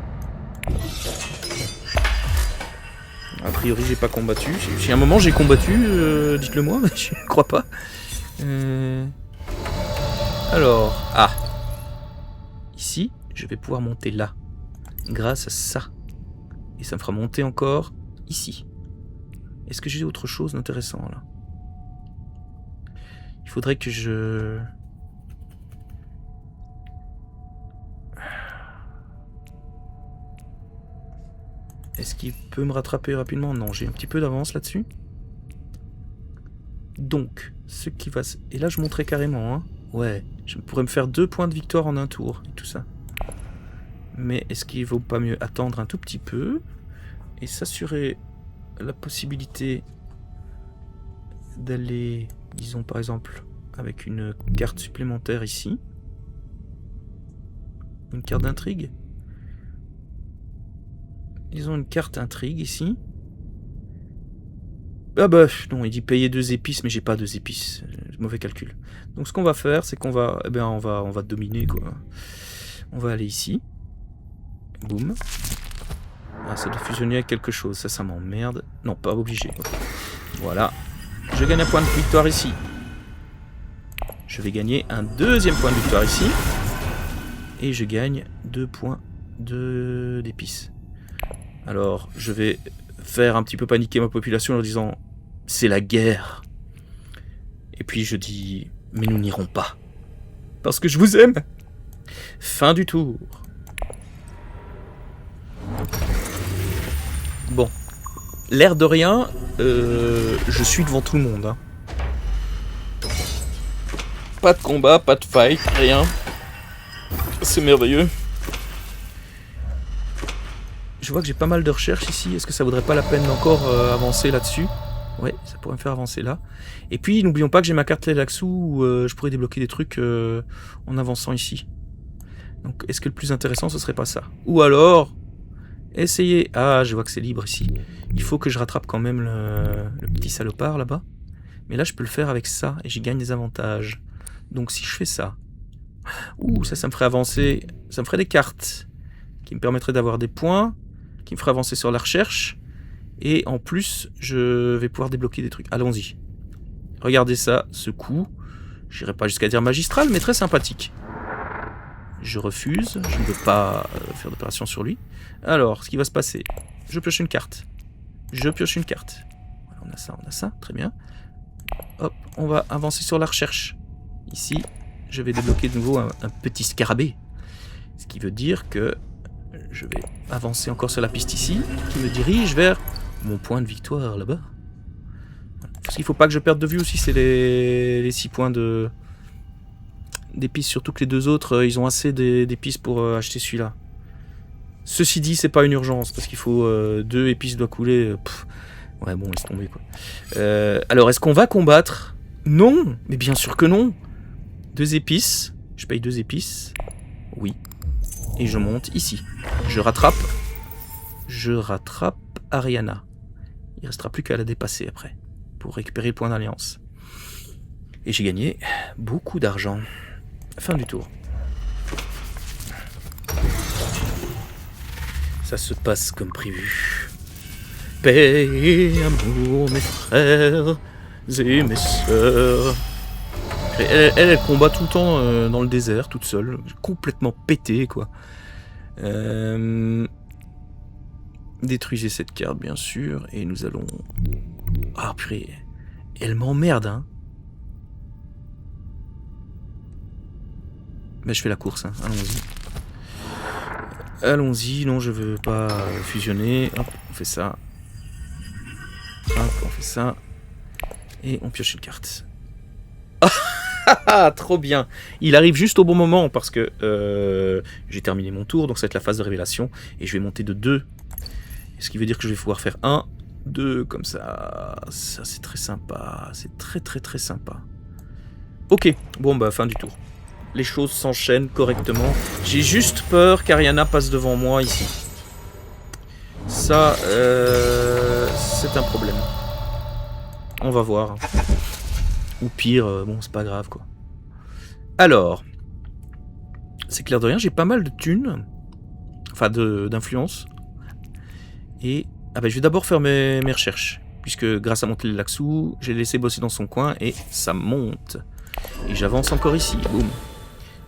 A priori, j'ai pas combattu. Si à un moment j'ai combattu, dites-le moi, mais je crois pas. Alors, ici, je vais pouvoir monter là, grâce à ça. Et ça me fera monter encore ici. Est-ce que j'ai autre chose d'intéressant là? Il faudrait que je... Est-ce qu'il peut me rattraper rapidement? Non, j'ai un petit peu d'avance là-dessus. Donc, ce qui va... Et là, je monterai carrément, hein. Ouais, je pourrais me faire 2 points de victoire en un tour, et tout ça. Mais est-ce qu'il vaut pas mieux attendre un tout petit peu et s'assurer la possibilité d'aller, disons par exemple, avec une carte supplémentaire ici. Une carte d'intrigue. Ils ont une carte intrigue ici. Ah bah non, il dit payer 2 épices, mais j'ai pas 2 épices. Mauvais calcul. Donc ce qu'on va faire, c'est qu'on va, on va dominer quoi. On va aller ici. Boum. Ah, ça doit fusionner avec quelque chose. Ça m'emmerde. Non, pas obligé. Voilà. Je gagne un point de victoire ici. Je vais gagner un 2e point de victoire ici. Et je gagne 2 points d'épices. Alors, je vais faire un petit peu paniquer ma population en leur disant « C'est la guerre !» Et puis je dis « Mais nous n'irons pas. Parce que je vous aime !» Fin du tour. Bon. L'air de rien, je suis devant tout le monde. Hein. Pas de combat, pas de fight, rien. C'est merveilleux. Je vois que j'ai pas mal de recherches ici. Est-ce que ça vaudrait pas la peine d'encore avancer là-dessus? Ouais, ça pourrait me faire avancer là. Et puis, n'oublions pas que j'ai ma carte Tleilaxu où je pourrais débloquer des trucs en avançant ici. Donc, est-ce que le plus intéressant, ce serait pas ça? Ou alors, essayer... Ah, je vois que c'est libre ici. Il faut que je rattrape quand même le petit salopard là-bas. Mais là, je peux le faire avec ça et j'y gagne des avantages. Donc, si je fais ça... Ouh, ça me ferait avancer... Ça me ferait des cartes qui me permettraient d'avoir des points, qui me ferait avancer sur la recherche. Et en plus, je vais pouvoir débloquer des trucs. Allons-y. Regardez ça, ce coup. J'irai pas jusqu'à dire magistral, mais très sympathique. Je refuse. Je ne veux pas faire d'opération sur lui. Alors, ce qui va se passer... Je pioche une carte. Je pioche une carte. Voilà, on a ça. Très bien. Hop, on va avancer sur la recherche. Ici, je vais débloquer de nouveau un petit scarabée. Ce qui veut dire que je vais avancer encore sur la piste ici, qui me dirige vers mon point de victoire là-bas. Parce qu'il ne faut pas que je perde de vue aussi, c'est les 6 points d'épices, surtout que les 2 autres, ils ont assez d'épices pour acheter celui-là. Ceci dit, c'est pas une urgence, parce qu'il faut 2 épices doivent couler. Ouais, bon, laisse tomber quoi. Alors, est-ce qu'on va combattre? Non, mais bien sûr que non. 2 épices, je paye 2 épices. Oui. Et je monte ici. Je rattrape Ariana. Il restera plus qu'à la dépasser après, pour récupérer le point d'alliance. Et j'ai gagné beaucoup d'argent. Fin du tour. Ça se passe comme prévu. Paix et amour, mes frères et mes sœurs. Elle combat tout le temps dans le désert, toute seule, complètement pétée, quoi. Détruisez cette carte, bien sûr, et nous allons... Ah, purée, elle m'emmerde, hein. Mais je fais la course, hein. Allons-y. Allons-y, non, je veux pas fusionner. Hop, on fait ça. Hop, on fait ça. Et on pioche une carte. Ah, trop bien. Il arrive juste au bon moment parce que j'ai terminé mon tour, donc ça va être la phase de révélation. Et je vais monter de 2. Ce qui veut dire que je vais pouvoir faire 1, 2 comme ça. Ça, c'est très sympa. C'est très très très sympa. Ok, bon bah fin du tour. Les choses s'enchaînent correctement. J'ai juste peur qu'Ariana passe devant moi ici. Ça, c'est un problème. On va voir. Ou pire, bon, c'est pas grave, quoi. Alors, c'est clair de rien, j'ai pas mal de thunes. Enfin, d'influence. Et, ah bah, je vais d'abord faire mes recherches. Puisque grâce à mon Tleilaxu, j'ai laissé bosser dans son coin et ça monte. Et j'avance encore ici, boum.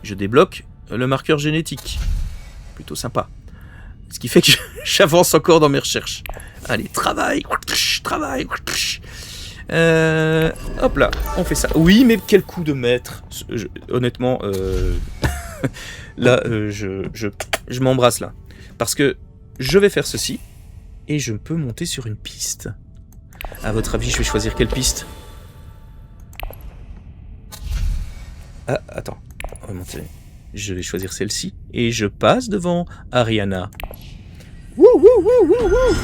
Je débloque le marqueur génétique. Plutôt sympa. Ce qui fait que j'avance encore dans mes recherches. Allez, travail. Hop là, on fait ça. Oui, mais quel coup de maître. Honnêtement, là, je m'embrasse là. Parce que je vais faire ceci. Et je peux monter sur une piste. À votre avis, je vais choisir quelle piste? Ah, attends. On va monter. Je vais choisir celle-ci. Et je passe devant Ariana. Wouh, wouh, wouh, wouh, wouh.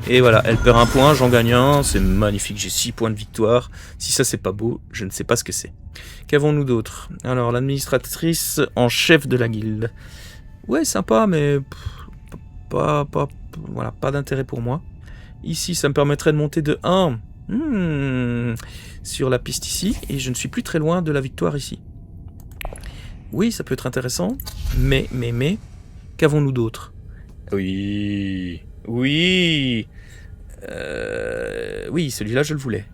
Et voilà, elle perd un point, j'en gagne un. C'est magnifique, j'ai 6 points de victoire. Si ça, c'est pas beau, je ne sais pas ce que c'est. Qu'avons-nous d'autre? Alors, l'administratrice en chef de la guilde. Ouais, sympa, mais... voilà, pas d'intérêt pour moi. Ici, ça me permettrait de monter de 1 sur la piste ici. Et je ne suis plus très loin de la victoire ici. Oui, ça peut être intéressant. Mais, qu'avons-nous d'autre? Oui, oui, oui, celui-là, je le voulais.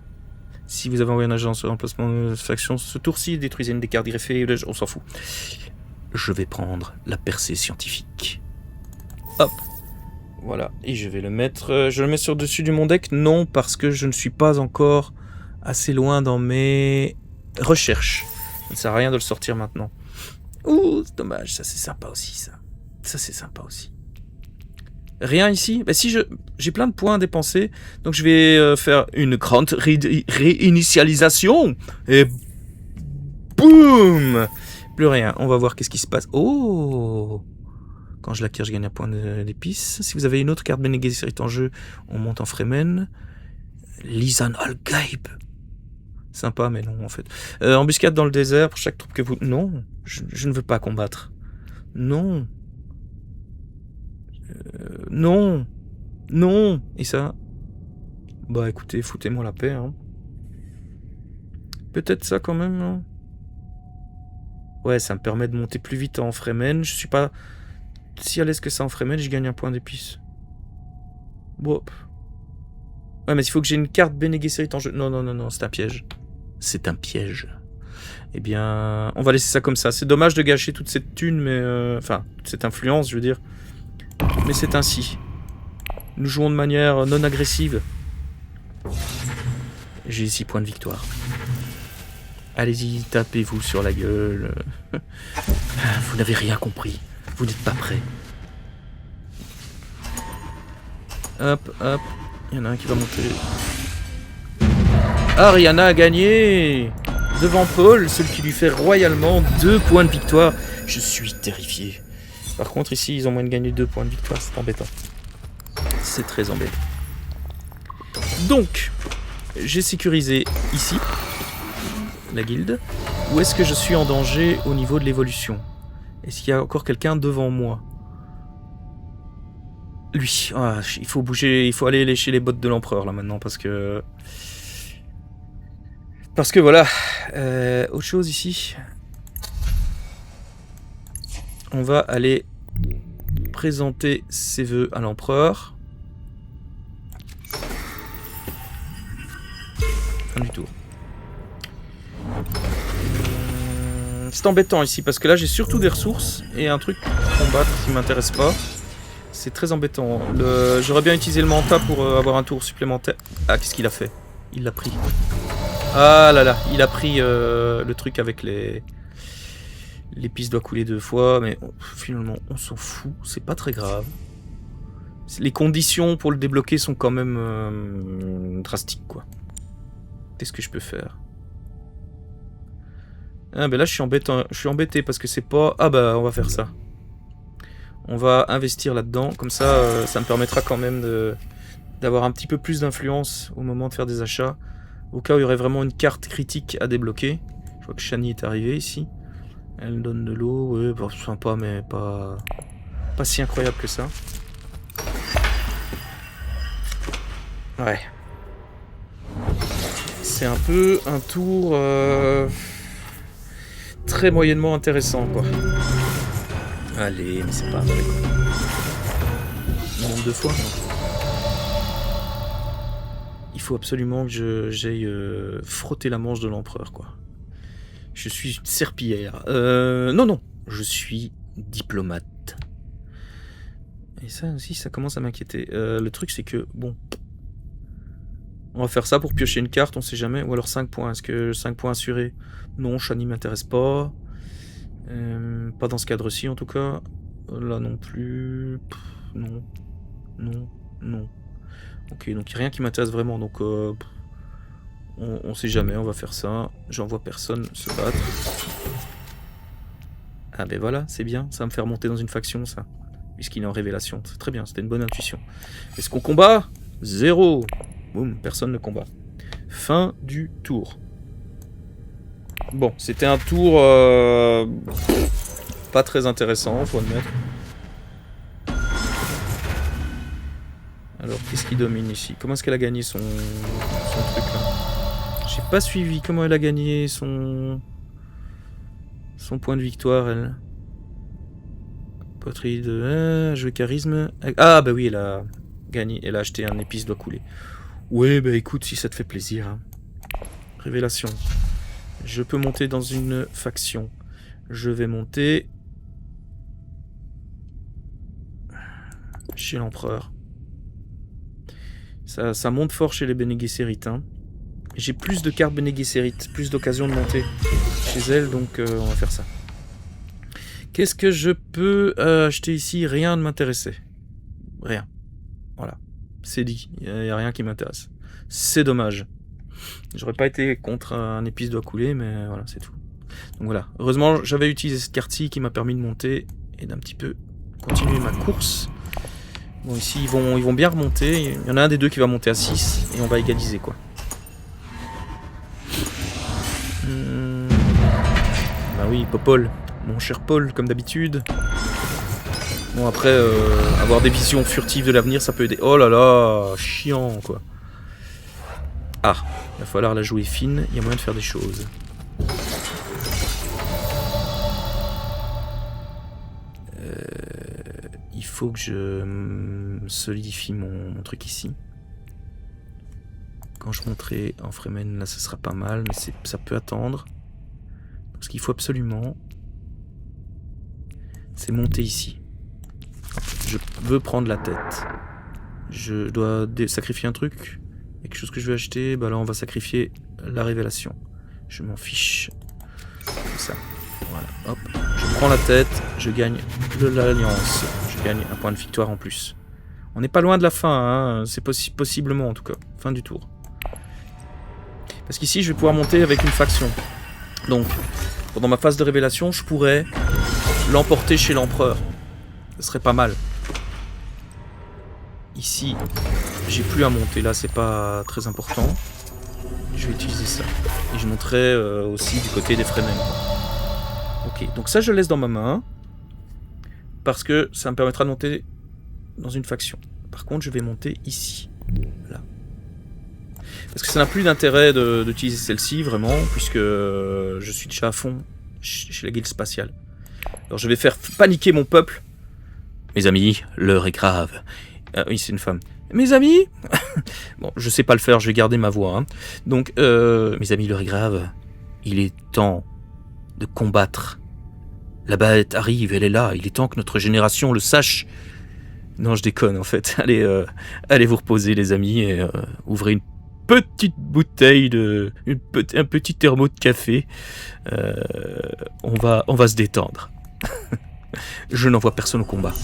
Si vous avez envoyé un agent sur l'emplacement de faction ce tour-ci, détruisez une des cartes greffées, on s'en fout. Je vais prendre la percée scientifique. Hop. Voilà, et je vais le mettre... je le mets sur dessus du mon deck? Non, parce que je ne suis pas encore assez loin dans mes recherches. Ça ne sert à rien de le sortir maintenant. Ouh, c'est dommage, ça c'est sympa aussi, ça. Ça c'est sympa aussi. Rien ici? Bah si, j'ai plein de points à dépenser, donc je vais faire une grande réinitialisation. Et boum! Plus rien, on va voir qu'est-ce qui se passe. Oh! Quand je l'acquiers, je gagne un point d'épice. Si vous avez une autre carte Bene Gesserit en jeu, on monte en Fremen. Lisan al-Gaib. Sympa, mais non, en fait. Embuscade dans le désert pour chaque troupe que vous... Non, je ne veux pas combattre. Non. Non. Non. Et ça... Bah écoutez, foutez-moi la paix. Hein. Peut-être ça quand même, non? Ouais, ça me permet de monter plus vite en Fremen. Je suis pas... Si à l'aise que ça en Fremen, je gagne un point d'épice. Bon. Ouais, mais il faut que j'ai une carte Bene Gesserit en jeu. Non, non, non, non, c'est un piège. C'est un piège. Eh bien, on va laisser ça comme ça. C'est dommage de gâcher toute cette thune, mais... Enfin, toute cette influence, je veux dire. Mais c'est ainsi. Nous jouons de manière non agressive. J'ai 6 points de victoire. Allez-y, tapez-vous sur la gueule. Vous n'avez rien compris. Vous n'êtes pas prêts. Hop, hop. Il y en a un qui va monter. Ariana a gagné devant Paul, celui qui lui fait royalement 2 points de victoire. Je suis terrifié. Par contre, ici, ils ont moins de gagner 2 points de victoire. C'est embêtant. C'est très embêtant. Donc, j'ai sécurisé ici la guilde. Où est-ce que je suis en danger au niveau de l'évolution? Est-ce qu'il y a encore quelqu'un devant moi? Lui. Ah, il faut bouger, il faut aller lécher les bottes de l'empereur là maintenant parce que... Parce que voilà. Autre chose ici. On va aller présenter ses vœux à l'empereur. Fin du tour. C'est embêtant ici parce que là j'ai surtout des ressources et un truc pour combattre qui m'intéresse pas. C'est très embêtant. J'aurais bien utilisé le manta pour avoir un tour supplémentaire. Ah, qu'est-ce qu'il a fait? Il l'a pris. Ah là là, il a pris le truc avec les... L'épice doit couler 2 fois, mais finalement on s'en fout, c'est pas très grave. Les conditions pour le débloquer sont quand même drastiques quoi. Qu'est-ce que je peux faire? Ah ben là je suis embêté parce que c'est pas... Ah bah on va faire ça. On va investir là-dedans, comme ça ça me permettra quand même d'avoir un petit peu plus d'influence au moment de faire des achats, au cas où il y aurait vraiment une carte critique à débloquer. Je vois que Shani est arrivée ici. Elle donne de l'eau, ouais, bah, sympa, mais pas si incroyable que ça. Ouais. C'est un peu un tour très moyennement intéressant, quoi. Allez, mais c'est pas vrai, quoi. Nombre de fois. Il faut absolument que j'aille frotter la manche de l'empereur, quoi. Je suis une serpillière. Non, je suis diplomate. Et ça aussi, ça commence à m'inquiéter. Le truc, c'est que, bon... On va faire ça pour piocher une carte, on sait jamais. Ou alors 5 points. Est-ce que 5 points assurés? Non, Shani m'intéresse pas. Pas dans ce cadre-ci, en tout cas. Là non plus. Non. Ok, donc il n'y a rien qui m'intéresse vraiment. Donc, on sait jamais, on va faire ça. J'envoie personne se battre. Ah ben voilà, c'est bien. Ça va me faire monter dans une faction, ça. Puisqu'il est en révélation. C'est très bien, c'était une bonne intuition. Est-ce qu'on combat? 0. Boum, personne ne combat. Fin du tour. Bon, c'était un tour pas très intéressant, faut admettre. Alors, qu'est-ce qui domine ici? Comment est-ce qu'elle a gagné son truc là? J'ai pas suivi. Comment elle a gagné son point de victoire, elle? Poterie de... jeu charisme. Ah, bah oui, elle a gagné. Elle a acheté un épice doit couler. Ouais, bah écoute, si ça te fait plaisir. Hein. Révélation. Je peux monter dans une faction. Je vais monter... chez l'empereur. Ça monte fort chez les Bene Gesserit. Hein. J'ai plus de cartes Bene Gesserit, plus d'occasions de monter chez elle, donc on va faire ça. Qu'est-ce que je peux acheter ici? Rien ne m'intéressait. Rien. Voilà. C'est dit. Il n'y a rien qui m'intéresse. C'est dommage. J'aurais pas été contre un épice doit couler, mais voilà, c'est tout. Donc voilà. Heureusement, j'avais utilisé cette carte-ci qui m'a permis de monter et d'un petit peu continuer ma course. Bon, ici, ils vont bien remonter. Il y en a un des deux qui va monter à 6 et on va égaliser, quoi. Bah oui, Popol. Mon cher Paul, comme d'habitude. Bon, après, avoir des visions furtives de l'avenir, ça peut aider. Oh là là, chiant, quoi. Ah, il va falloir la jouer fine. Il y a moyen de faire des choses. Il faut que je solidifie mon truc ici. Quand je monterai en Fremen, là, ça sera pas mal, mais ça peut attendre. Ce qu'il faut absolument, c'est monter ici. Je veux prendre la tête. Je dois sacrifier un truc. Quelque chose que je vais acheter. Bah là, on va sacrifier la révélation. Je m'en fiche. Comme ça. Voilà. Hop. Je prends la tête. Je gagne l'alliance. Je gagne un point de victoire en plus. On n'est pas loin de la fin. Hein. C'est possiblement, en tout cas. Fin du tour. Parce qu'ici, je vais pouvoir monter avec une faction. Donc, pendant ma phase de révélation, je pourrais l'emporter chez l'empereur. Ce serait pas mal. Ici, j'ai plus à monter. Là, c'est pas très important. Je vais utiliser ça. Et je monterai aussi du côté des Fremen. Ok, donc ça, je le laisse dans ma main. Parce que ça me permettra de monter dans une faction. Par contre, je vais monter ici. Là. Parce que ça n'a plus d'intérêt d'utiliser celle-ci, vraiment, puisque je suis déjà à fond chez la guilde spatiale. Alors, je vais faire paniquer mon peuple. Mes amis, l'heure est grave. Ah oui, c'est une femme. Mes amis. Bon, je sais pas le faire, je vais garder ma voix. Hein. Donc, mes amis, l'heure est grave. Il est temps de combattre. La bête arrive, elle est là. Il est temps que notre génération le sache. Non, je déconne, en fait. Allez, allez vous reposer, les amis, et ouvrez une petite bouteille un petit thermo de café. On va se détendre. Je n'envoie personne au combat.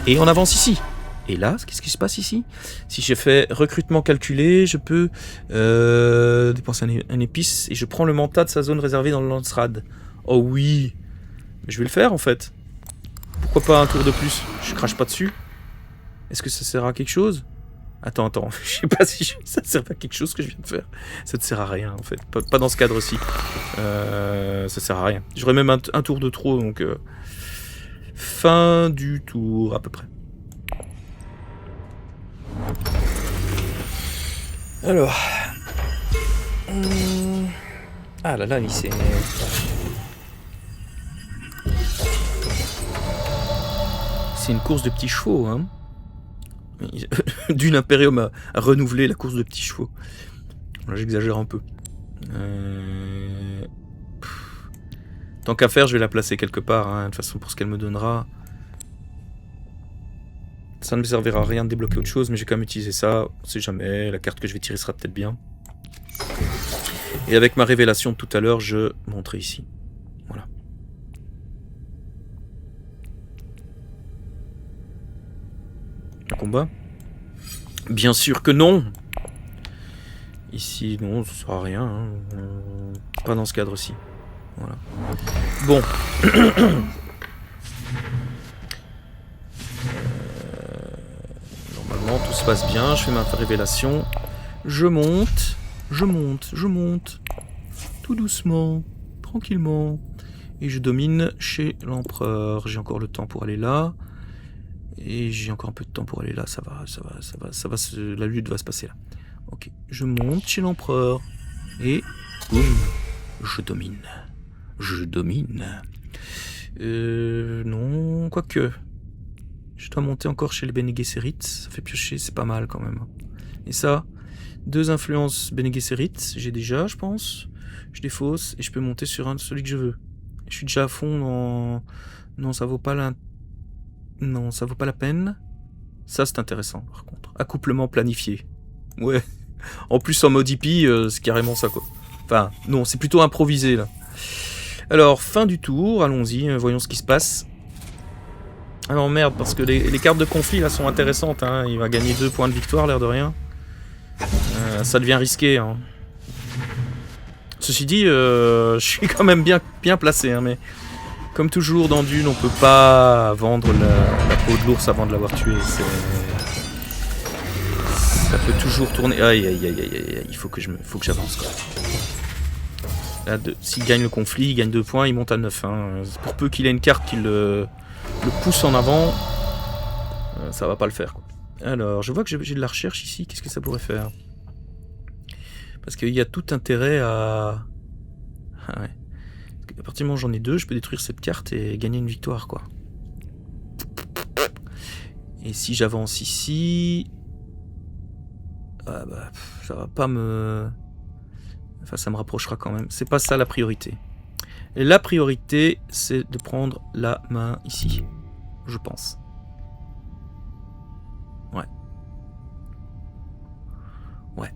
Et on avance ici. Et là, qu'est-ce qui se passe ici? Si je fais recrutement calculé, je peux dépenser un épice et je prends le mentat de sa zone réservée dans le Landsrad. Oh oui, je vais le faire en fait. Pourquoi pas un tour de plus? Je crache pas dessus. Est-ce que ça sert à quelque chose? Attends, je sais pas si ça sert à quelque chose ce que je viens de faire. Ça ne sert à rien en fait, pas dans ce cadre-ci. Ça sert à rien. J'aurais même un tour de trop, donc... Fin du tour, à peu près. Alors... Ah là là, mais c'est... C'est une course de petits chevaux, hein. Dune Imperium a renouvelé la course de petits chevaux. Là, j'exagère un peu. Tant qu'à faire, je vais la placer quelque part. Hein. De toute façon, pour ce qu'elle me donnera. Ça ne me servira à rien de débloquer autre chose, mais j'ai quand même utilisé ça. On sait jamais, la carte que je vais tirer sera peut-être bien. Et avec ma révélation de tout à l'heure, je montrerai ici. Voilà. Un combat? Bien sûr que non. Ici, non, ça sert à rien. Hein. Pas dans ce cadre-ci. Voilà. Bon. Normalement, tout se passe bien. Je fais ma révélation. Je monte. Tout doucement. Tranquillement. Et je domine chez l'empereur. J'ai encore le temps pour aller là. Et j'ai encore un peu de temps pour aller là. Ça va. La lutte va se passer là. Ok. Je monte chez l'empereur. Et boum. Je domine. Non, quoique. Je dois monter encore chez les Bene Gesserit. Ça fait piocher, c'est pas mal quand même. Et ça, 2 influences Bene Gesserit, j'ai déjà, je pense. Je défausse et je peux monter sur celui que je veux. Je suis déjà à fond dans... Non, ça vaut pas la... Non, ça vaut pas la peine. Ça, c'est intéressant, par contre. Accouplement planifié. Ouais. En plus, en mode hippie, c'est carrément ça, quoi. Enfin, non, c'est plutôt improvisé, là. Alors, fin du tour, allons-y, voyons ce qui se passe. Ah non, merde, parce que les cartes de conflit, là, sont intéressantes, hein. Il va gagner 2 points de victoire, l'air de rien. Ça devient risqué, hein. Ceci dit, je suis quand même bien placé, hein, mais... Comme toujours dans Dune, on peut pas vendre la peau de l'ours avant de l'avoir tué. Ça peut toujours tourner... Aïe, il faut que j'avance, quoi. Là, s'il gagne le conflit, il gagne 2 points, il monte à 9. Hein. Pour peu qu'il ait une carte qui le pousse en avant, ça va pas le faire, quoi. Alors, je vois que j'ai de la recherche ici. Qu'est-ce que ça pourrait faire? Parce qu'il y a tout intérêt à... Ah ouais. À partir du moment où j'en ai 2, je peux détruire cette carte et gagner une victoire, quoi. Et si j'avance ici... Ah bah, ça va pas me... Enfin, ça me rapprochera quand même. C'est pas ça la priorité. Et la priorité, c'est de prendre la main ici. Je pense. Ouais.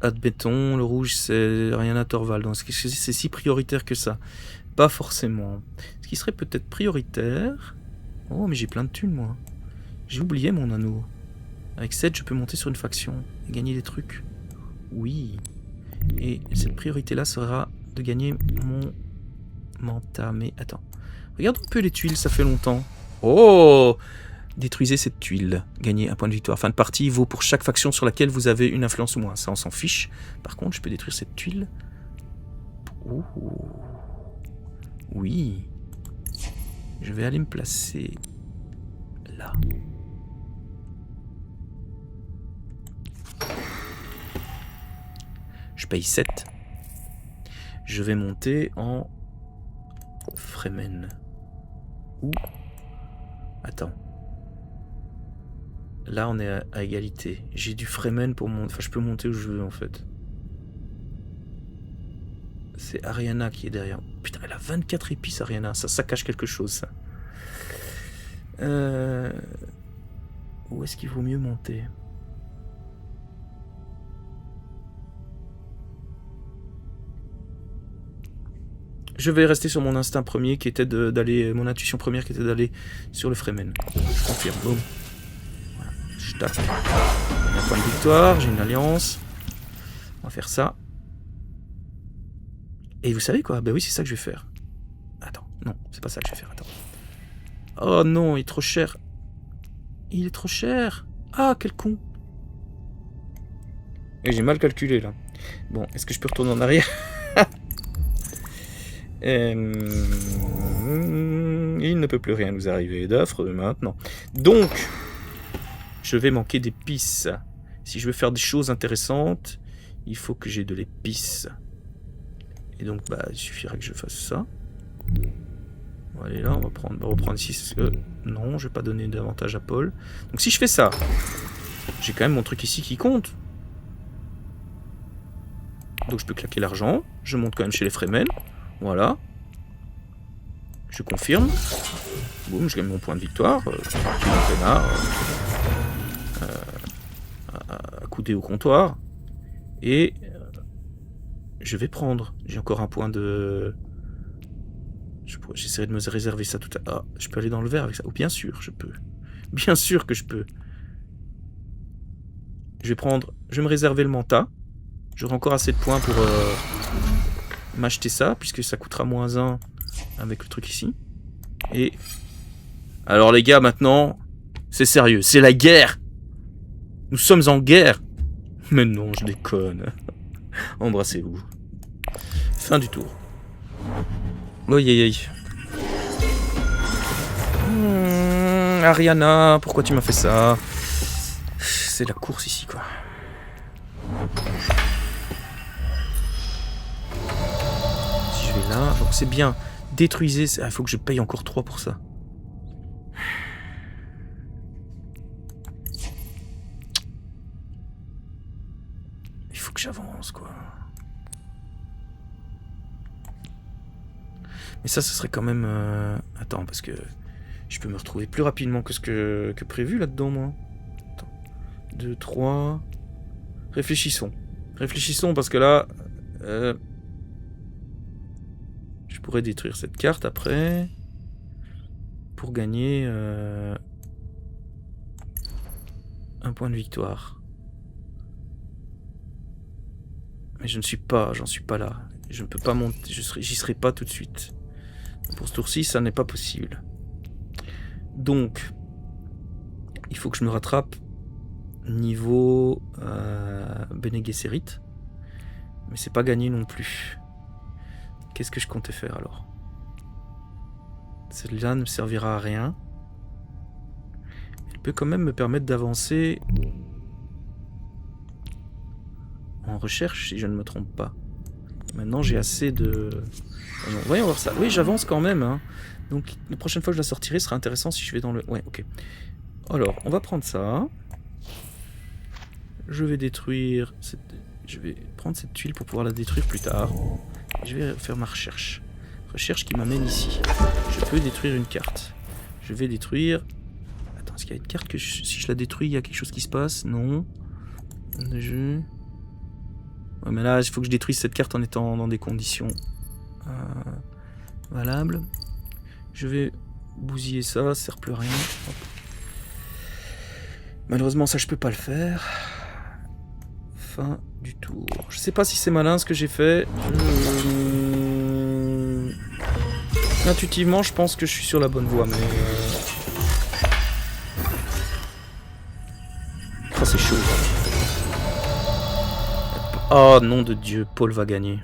Admettons, le rouge, c'est Rhianna Torvald. Donc, c'est si prioritaire que ça? Pas forcément. Ce qui serait peut-être prioritaire... Oh, mais j'ai plein de thunes, moi. J'ai oublié mon anneau. Avec 7, je peux monter sur une faction et gagner des trucs. Oui. Et cette priorité-là sera de gagner mon manta. Mais attends. Regarde un peu les tuiles, ça fait longtemps. Oh! Détruisez cette tuile. Gagnez un point de victoire. Fin de partie vaut pour chaque faction sur laquelle vous avez une influence ou moins. Ça, on s'en fiche. Par contre, je peux détruire cette tuile. Oh. Oui. Je vais aller me placer là. Je paye 7. Je vais monter en Fremen. Ou... Attends. Là, on est à égalité. J'ai du Fremen pour monter. Enfin, je peux monter où je veux, en fait. C'est Ariana qui est derrière. Putain, elle a 24 épices, Ariana. Ça cache quelque chose, ça. Où est-ce qu'il vaut mieux monter? Je vais rester sur mon instinct premier qui était d'aller... Mon intuition première qui était d'aller sur le Fremen. Je confirme. Boum. Voilà. Je tape. Un point de victoire. J'ai une alliance. On va faire ça. Et vous savez quoi? Bah oui, c'est ça que je vais faire. Attends, non, c'est pas ça que je vais faire, attends. Oh non, il est trop cher. Il est trop cher. Ah, quel con. Et j'ai mal calculé, là. Bon, est-ce que je peux retourner en arrière? Il ne peut plus rien nous arriver d'offre maintenant. Donc, je vais manquer d'épices. Si je veux faire des choses intéressantes, il faut que j'ai de l'épice. Et donc, bah, il suffirait que je fasse ça. On va aller là, on va reprendre ici. Non, je vais pas donner d'avantage à Paul. Donc si je fais ça, j'ai quand même mon truc ici qui compte. Donc je peux claquer l'argent. Je monte quand même chez les Fremen. Voilà. Je confirme. Boum, je gagne mon point de victoire. Accoudé au comptoir. Et je vais prendre. J'ai encore un point de... J'essaierai de me réserver ça tout à l'heure. Ah, je peux aller dans le verre avec ça. Oh, bien sûr, je peux. Bien sûr que je peux. Je vais me réserver le manta. J'aurai encore assez de points pour m'acheter ça, puisque ça coûtera -1 avec le truc ici. Et... alors les gars, maintenant, c'est sérieux. C'est la guerre. Nous sommes en guerre. Mais non, je déconne. Embrassez-vous. Fin du tour. Ariana, pourquoi tu m'as fait ça? C'est la course ici, quoi. Si je vais là, donc c'est bien. Détruisez, il faut que je paye encore 3 pour ça. Il faut que j'avance, quoi. Mais ça, ce serait quand même... Attends, parce que je peux me retrouver plus rapidement que prévu là-dedans, moi. Attends. 2, 3... Réfléchissons. Réfléchissons, parce que là... je pourrais détruire cette carte après. Pour gagner... un point de victoire. Mais j'en suis pas là. Je ne peux pas monter, j'y serai pas tout de suite. Pour ce tour-ci, ça n'est pas possible. Donc, il faut que je me rattrape niveau Bene Gesserit. Mais c'est pas gagné non plus. Qu'est-ce que je comptais faire alors? Celle-là ne me servira à rien. Elle peut quand même me permettre d'avancer en recherche, si je ne me trompe pas. Maintenant, j'ai assez de... Oh non, voyons voir ça. Oui, j'avance quand même. Hein. Donc, la prochaine fois que je la sortirai, ce sera intéressant si je vais dans le... Ouais, ok. Alors, on va prendre ça. Je vais détruire... Je vais prendre cette tuile pour pouvoir la détruire plus tard. Je vais faire ma recherche. Recherche qui m'amène ici. Je peux détruire une carte. Je vais détruire... Attends, est-ce qu'il y a une carte que si je la détruis, il y a quelque chose qui se passe? Non. Ouais, mais là, il faut que je détruise cette carte en étant dans des conditions valables. Je vais bousiller ça sert plus à rien. Hop. Malheureusement, ça, je peux pas le faire. Fin du tour. Je sais pas si c'est malin ce que j'ai fait. Intuitivement, je pense que je suis sur la bonne voie, mais... Oh, c'est chaud. Oh, nom de Dieu, Paul va gagner.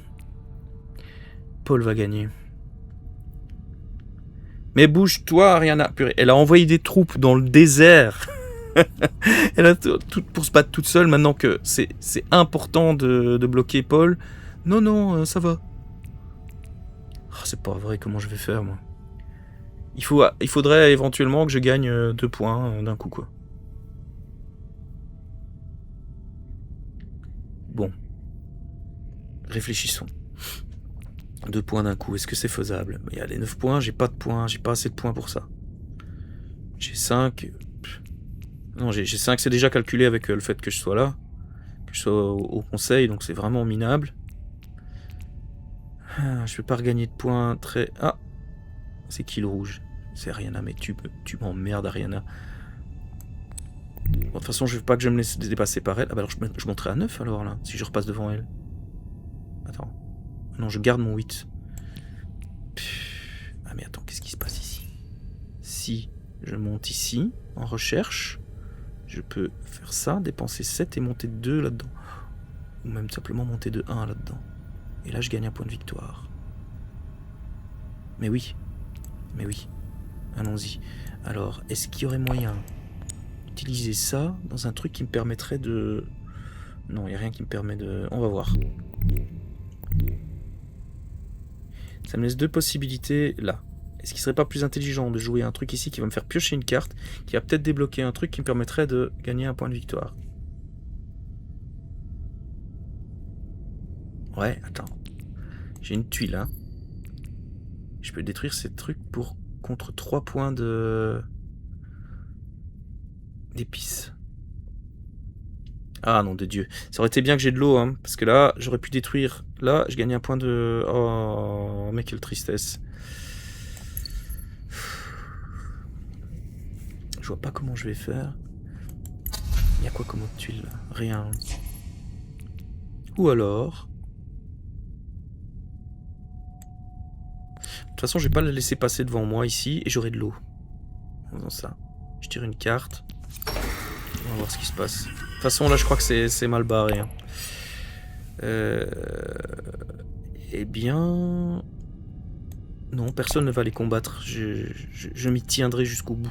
Paul va gagner. Mais bouge-toi, Ariana. Purée, elle a envoyé des troupes dans le désert. Elle a tout pour se battre toute seule. Maintenant que c'est important de bloquer Paul. Non, non, ça va. Oh, c'est pas vrai, comment je vais faire, moi? Il faudrait éventuellement que je gagne 2 points d'un coup, quoi. Bon. Réfléchissons. 2 points d'un coup, est-ce que c'est faisable? Il y a les 9 points, j'ai pas de points, j'ai pas assez de points pour ça. J'ai 5. Non, j'ai 5, c'est déjà calculé avec le fait que je sois là. Que je sois au conseil, donc c'est vraiment minable. Je peux pas regagner de points très... Ah, c'est qui le rouge? C'est Ariana, mais tu m'emmerdes, Ariana. Bon, de toute façon, je veux pas que je me laisse dépasser par elle. Ah bah alors je monterai à 9 alors là, si je repasse devant elle. Attends. Non, je garde mon 8. Ah mais attends, qu'est-ce qui se passe ici? Si je monte ici, en recherche, je peux faire ça, dépenser 7 et monter 2 là-dedans. Ou même simplement monter de 1 là-dedans. Et là, je gagne un point de victoire. Mais oui. Allons-y. Alors, est-ce qu'il y aurait moyen d'utiliser ça dans un truc qui me permettrait de... Non, il n'y a rien qui me permet de... On va voir. Ça me laisse 2 possibilités là. Est-ce qu'il serait pas plus intelligent de jouer un truc ici qui va me faire piocher une carte, qui va peut-être débloquer un truc qui me permettrait de gagner un point de victoire? Ouais, attends. J'ai une tuile, hein. Je peux détruire ces trucs pour contre 3 points de... d'épices. Ah non, de Dieu. Ça aurait été bien que j'ai de l'eau, hein, parce que là, j'aurais pu détruire... Là, je gagnais un point de... Oh, mais quelle tristesse. Je vois pas comment je vais faire. Il y a quoi comme autre tuile là? Rien. Ou alors... De toute façon, je vais pas la laisser passer devant moi ici, et j'aurai de l'eau. En faisant ça. Je tire une carte. On va voir ce qui se passe. De toute façon, là, je crois que c'est mal barré. Hein. Eh bien... Non, personne ne va les combattre. Je m'y tiendrai jusqu'au bout.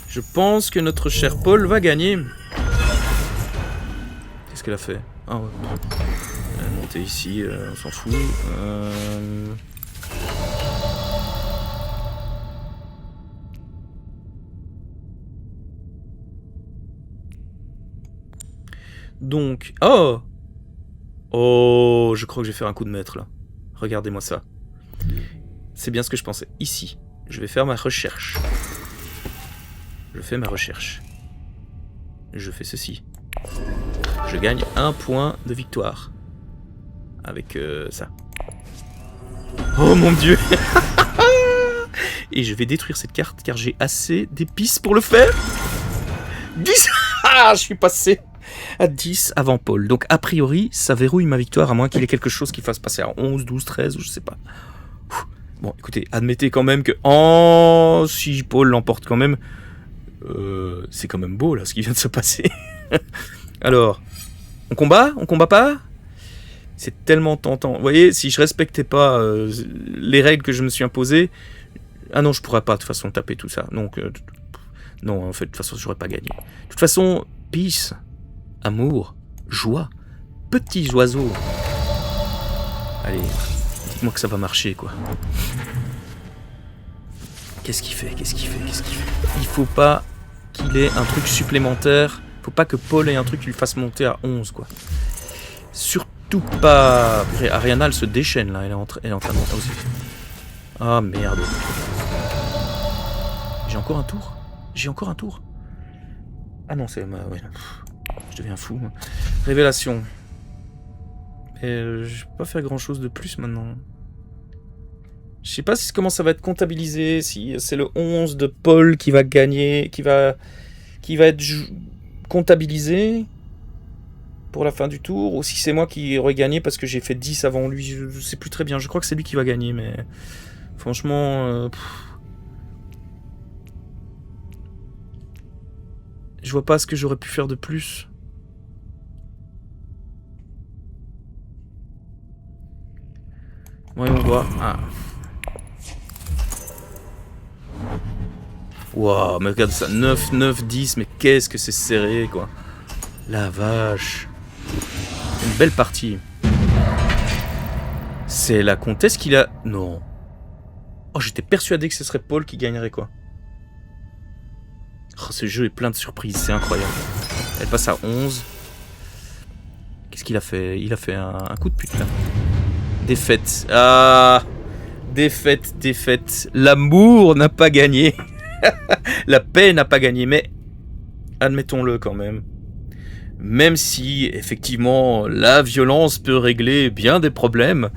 Je pense que notre cher Paul va gagner. Qu'est-ce qu'elle a fait? Ah ouais. Elle est montée ici, on s'en fout. Donc... Oh! Oh, je crois que je vais faire un coup de maître, là. Regardez-moi ça. C'est bien ce que je pensais. Ici, je vais faire ma recherche. Je fais ma recherche. Je fais ceci. Je gagne un point de victoire. Avec ça. Oh mon Dieu! Et je vais détruire cette carte car j'ai assez d'épices pour le faire. 10! Ah, je suis passé à 10 avant Paul. Donc a priori, ça verrouille ma victoire à moins qu'il y ait quelque chose qui fasse passer à 11, 12, 13 ou je sais pas. Bon, écoutez, admettez quand même que... Oh, si Paul l'emporte quand même... c'est quand même beau là ce qui vient de se passer. Alors, on combat? On combat pas? C'est tellement tentant. Vous voyez, si je respectais pas les règles que je me suis imposées... Ah non, je pourrais pas de toute façon taper tout ça. Donc, non, en fait, de toute façon, j'aurais pas gagné. De toute façon, peace, amour, joie, petits oiseaux. Allez, dites-moi que ça va marcher, quoi. Qu'est-ce qu'il fait? Il faut pas qu'il ait un truc supplémentaire. Faut pas que Paul ait un truc qui lui fasse monter à 11, quoi. Surtout pas... Ariana, elle se déchaîne, là. Elle est en train de monter aussi. Ah, merde. J'ai encore un tour? Ah non, c'est... Ouais. Je deviens fou. Révélation. Mais je vais pas faire grand-chose de plus, maintenant. Je sais pas comment ça va être comptabilisé, si c'est le 11 de Paul qui va gagner, qui va être comptabilisé pour la fin du tour, ou si c'est moi qui aurais gagné parce que j'ai fait 10 avant lui, je sais plus très bien, je crois que c'est lui qui va gagner, mais franchement... Je vois pas ce que j'aurais pu faire de plus. Voyons voir. Ah. Waouh, mais regarde ça, 9, 9, 10, mais qu'est-ce que c'est serré, quoi. La vache. Une belle partie. C'est la comtesse qui l'a... Non. Oh, j'étais persuadé que ce serait Paul qui gagnerait, quoi. Oh, ce jeu est plein de surprises, c'est incroyable. Elle passe à 11. Qu'est-ce qu'il a fait? Il a fait un coup de pute, là. Défaite. Ah, défaite. L'amour n'a pas gagné. La paix n'a pas gagné, mais admettons-le quand même. Même si, effectivement, la violence peut régler bien des problèmes,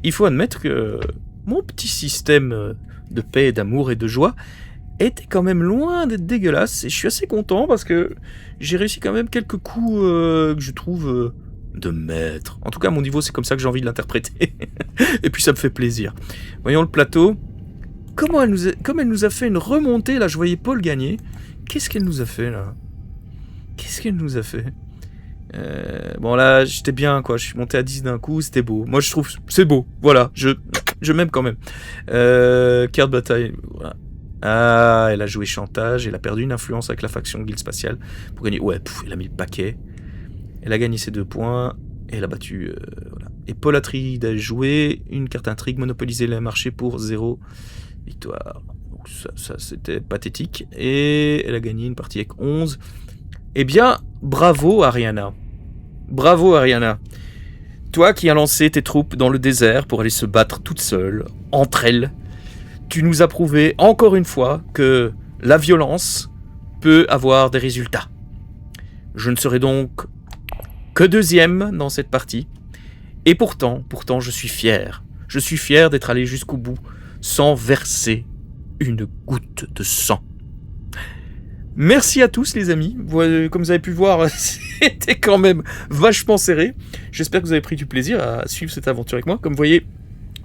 il faut admettre que mon petit système de paix, d'amour et de joie était quand même loin d'être dégueulasse, et je suis assez content parce que j'ai réussi quand même quelques coups que je trouve de maître. En tout cas, à mon niveau, c'est comme ça que j'ai envie de l'interpréter. Et puis ça me fait plaisir. Voyons le plateau. Comme elle nous a fait une remontée, là, je voyais Paul gagner. Qu'est-ce qu'elle nous a fait, là? Qu'est-ce qu'elle nous a fait? Bon, là, j'étais bien, quoi. Je suis monté à 10 d'un coup, c'était beau. Moi, je trouve c'est beau. Voilà, je m'aime quand même. Carte bataille, voilà. Ah, elle a joué chantage, elle a perdu une influence avec la faction Guilde Spatiale pour gagner. Ouais, elle a mis le paquet. Elle a gagné ses 2 points, et elle a battu. Voilà. Et Paul Atreides a joué une carte intrigue, monopoliser le marché pour 0 victoire. Donc ça c'était pathétique. Et elle a gagné une partie avec 11. Eh bien, bravo Ariana. Bravo Ariana. Toi qui as lancé tes troupes dans le désert pour aller se battre toute seule, entre elles, tu nous as prouvé encore une fois que la violence peut avoir des résultats. Je ne serai donc que 2e dans cette partie. Et pourtant, je suis fier. Je suis fier d'être allé jusqu'au bout sans verser une goutte de sang. Merci à tous les amis. Comme vous avez pu voir, c'était quand même vachement serré. J'espère que vous avez pris du plaisir à suivre cette aventure avec moi. Comme vous voyez,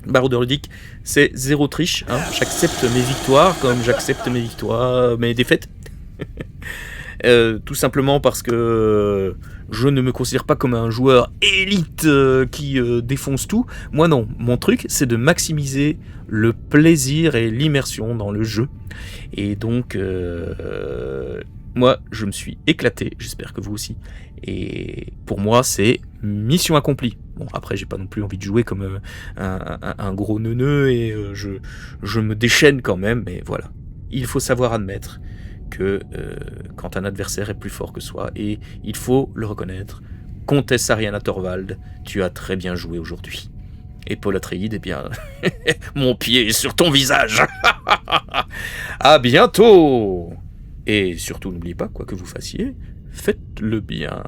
Baroudeur ludique, c'est 0 triche. Hein. J'accepte mes victoires comme j'accepte mes défaites. Tout simplement parce que je ne me considère pas comme un joueur élite qui défonce tout. Moi non, mon truc c'est de maximiser le plaisir et l'immersion dans le jeu. Et donc moi je me suis éclaté, j'espère que vous aussi. Et pour moi c'est mission accomplie. Bon après j'ai pas non plus envie de jouer comme un gros neuneu et je me déchaîne quand même, mais voilà. Il faut savoir admettre que quand un adversaire est plus fort que soi, et il faut le reconnaître, Comtesse Ariana Torvald, tu as très bien joué aujourd'hui. Et Paul Atreides, eh bien, mon pied est sur ton visage. À bientôt. Et surtout, n'oubliez pas, quoi que vous fassiez, faites-le bien.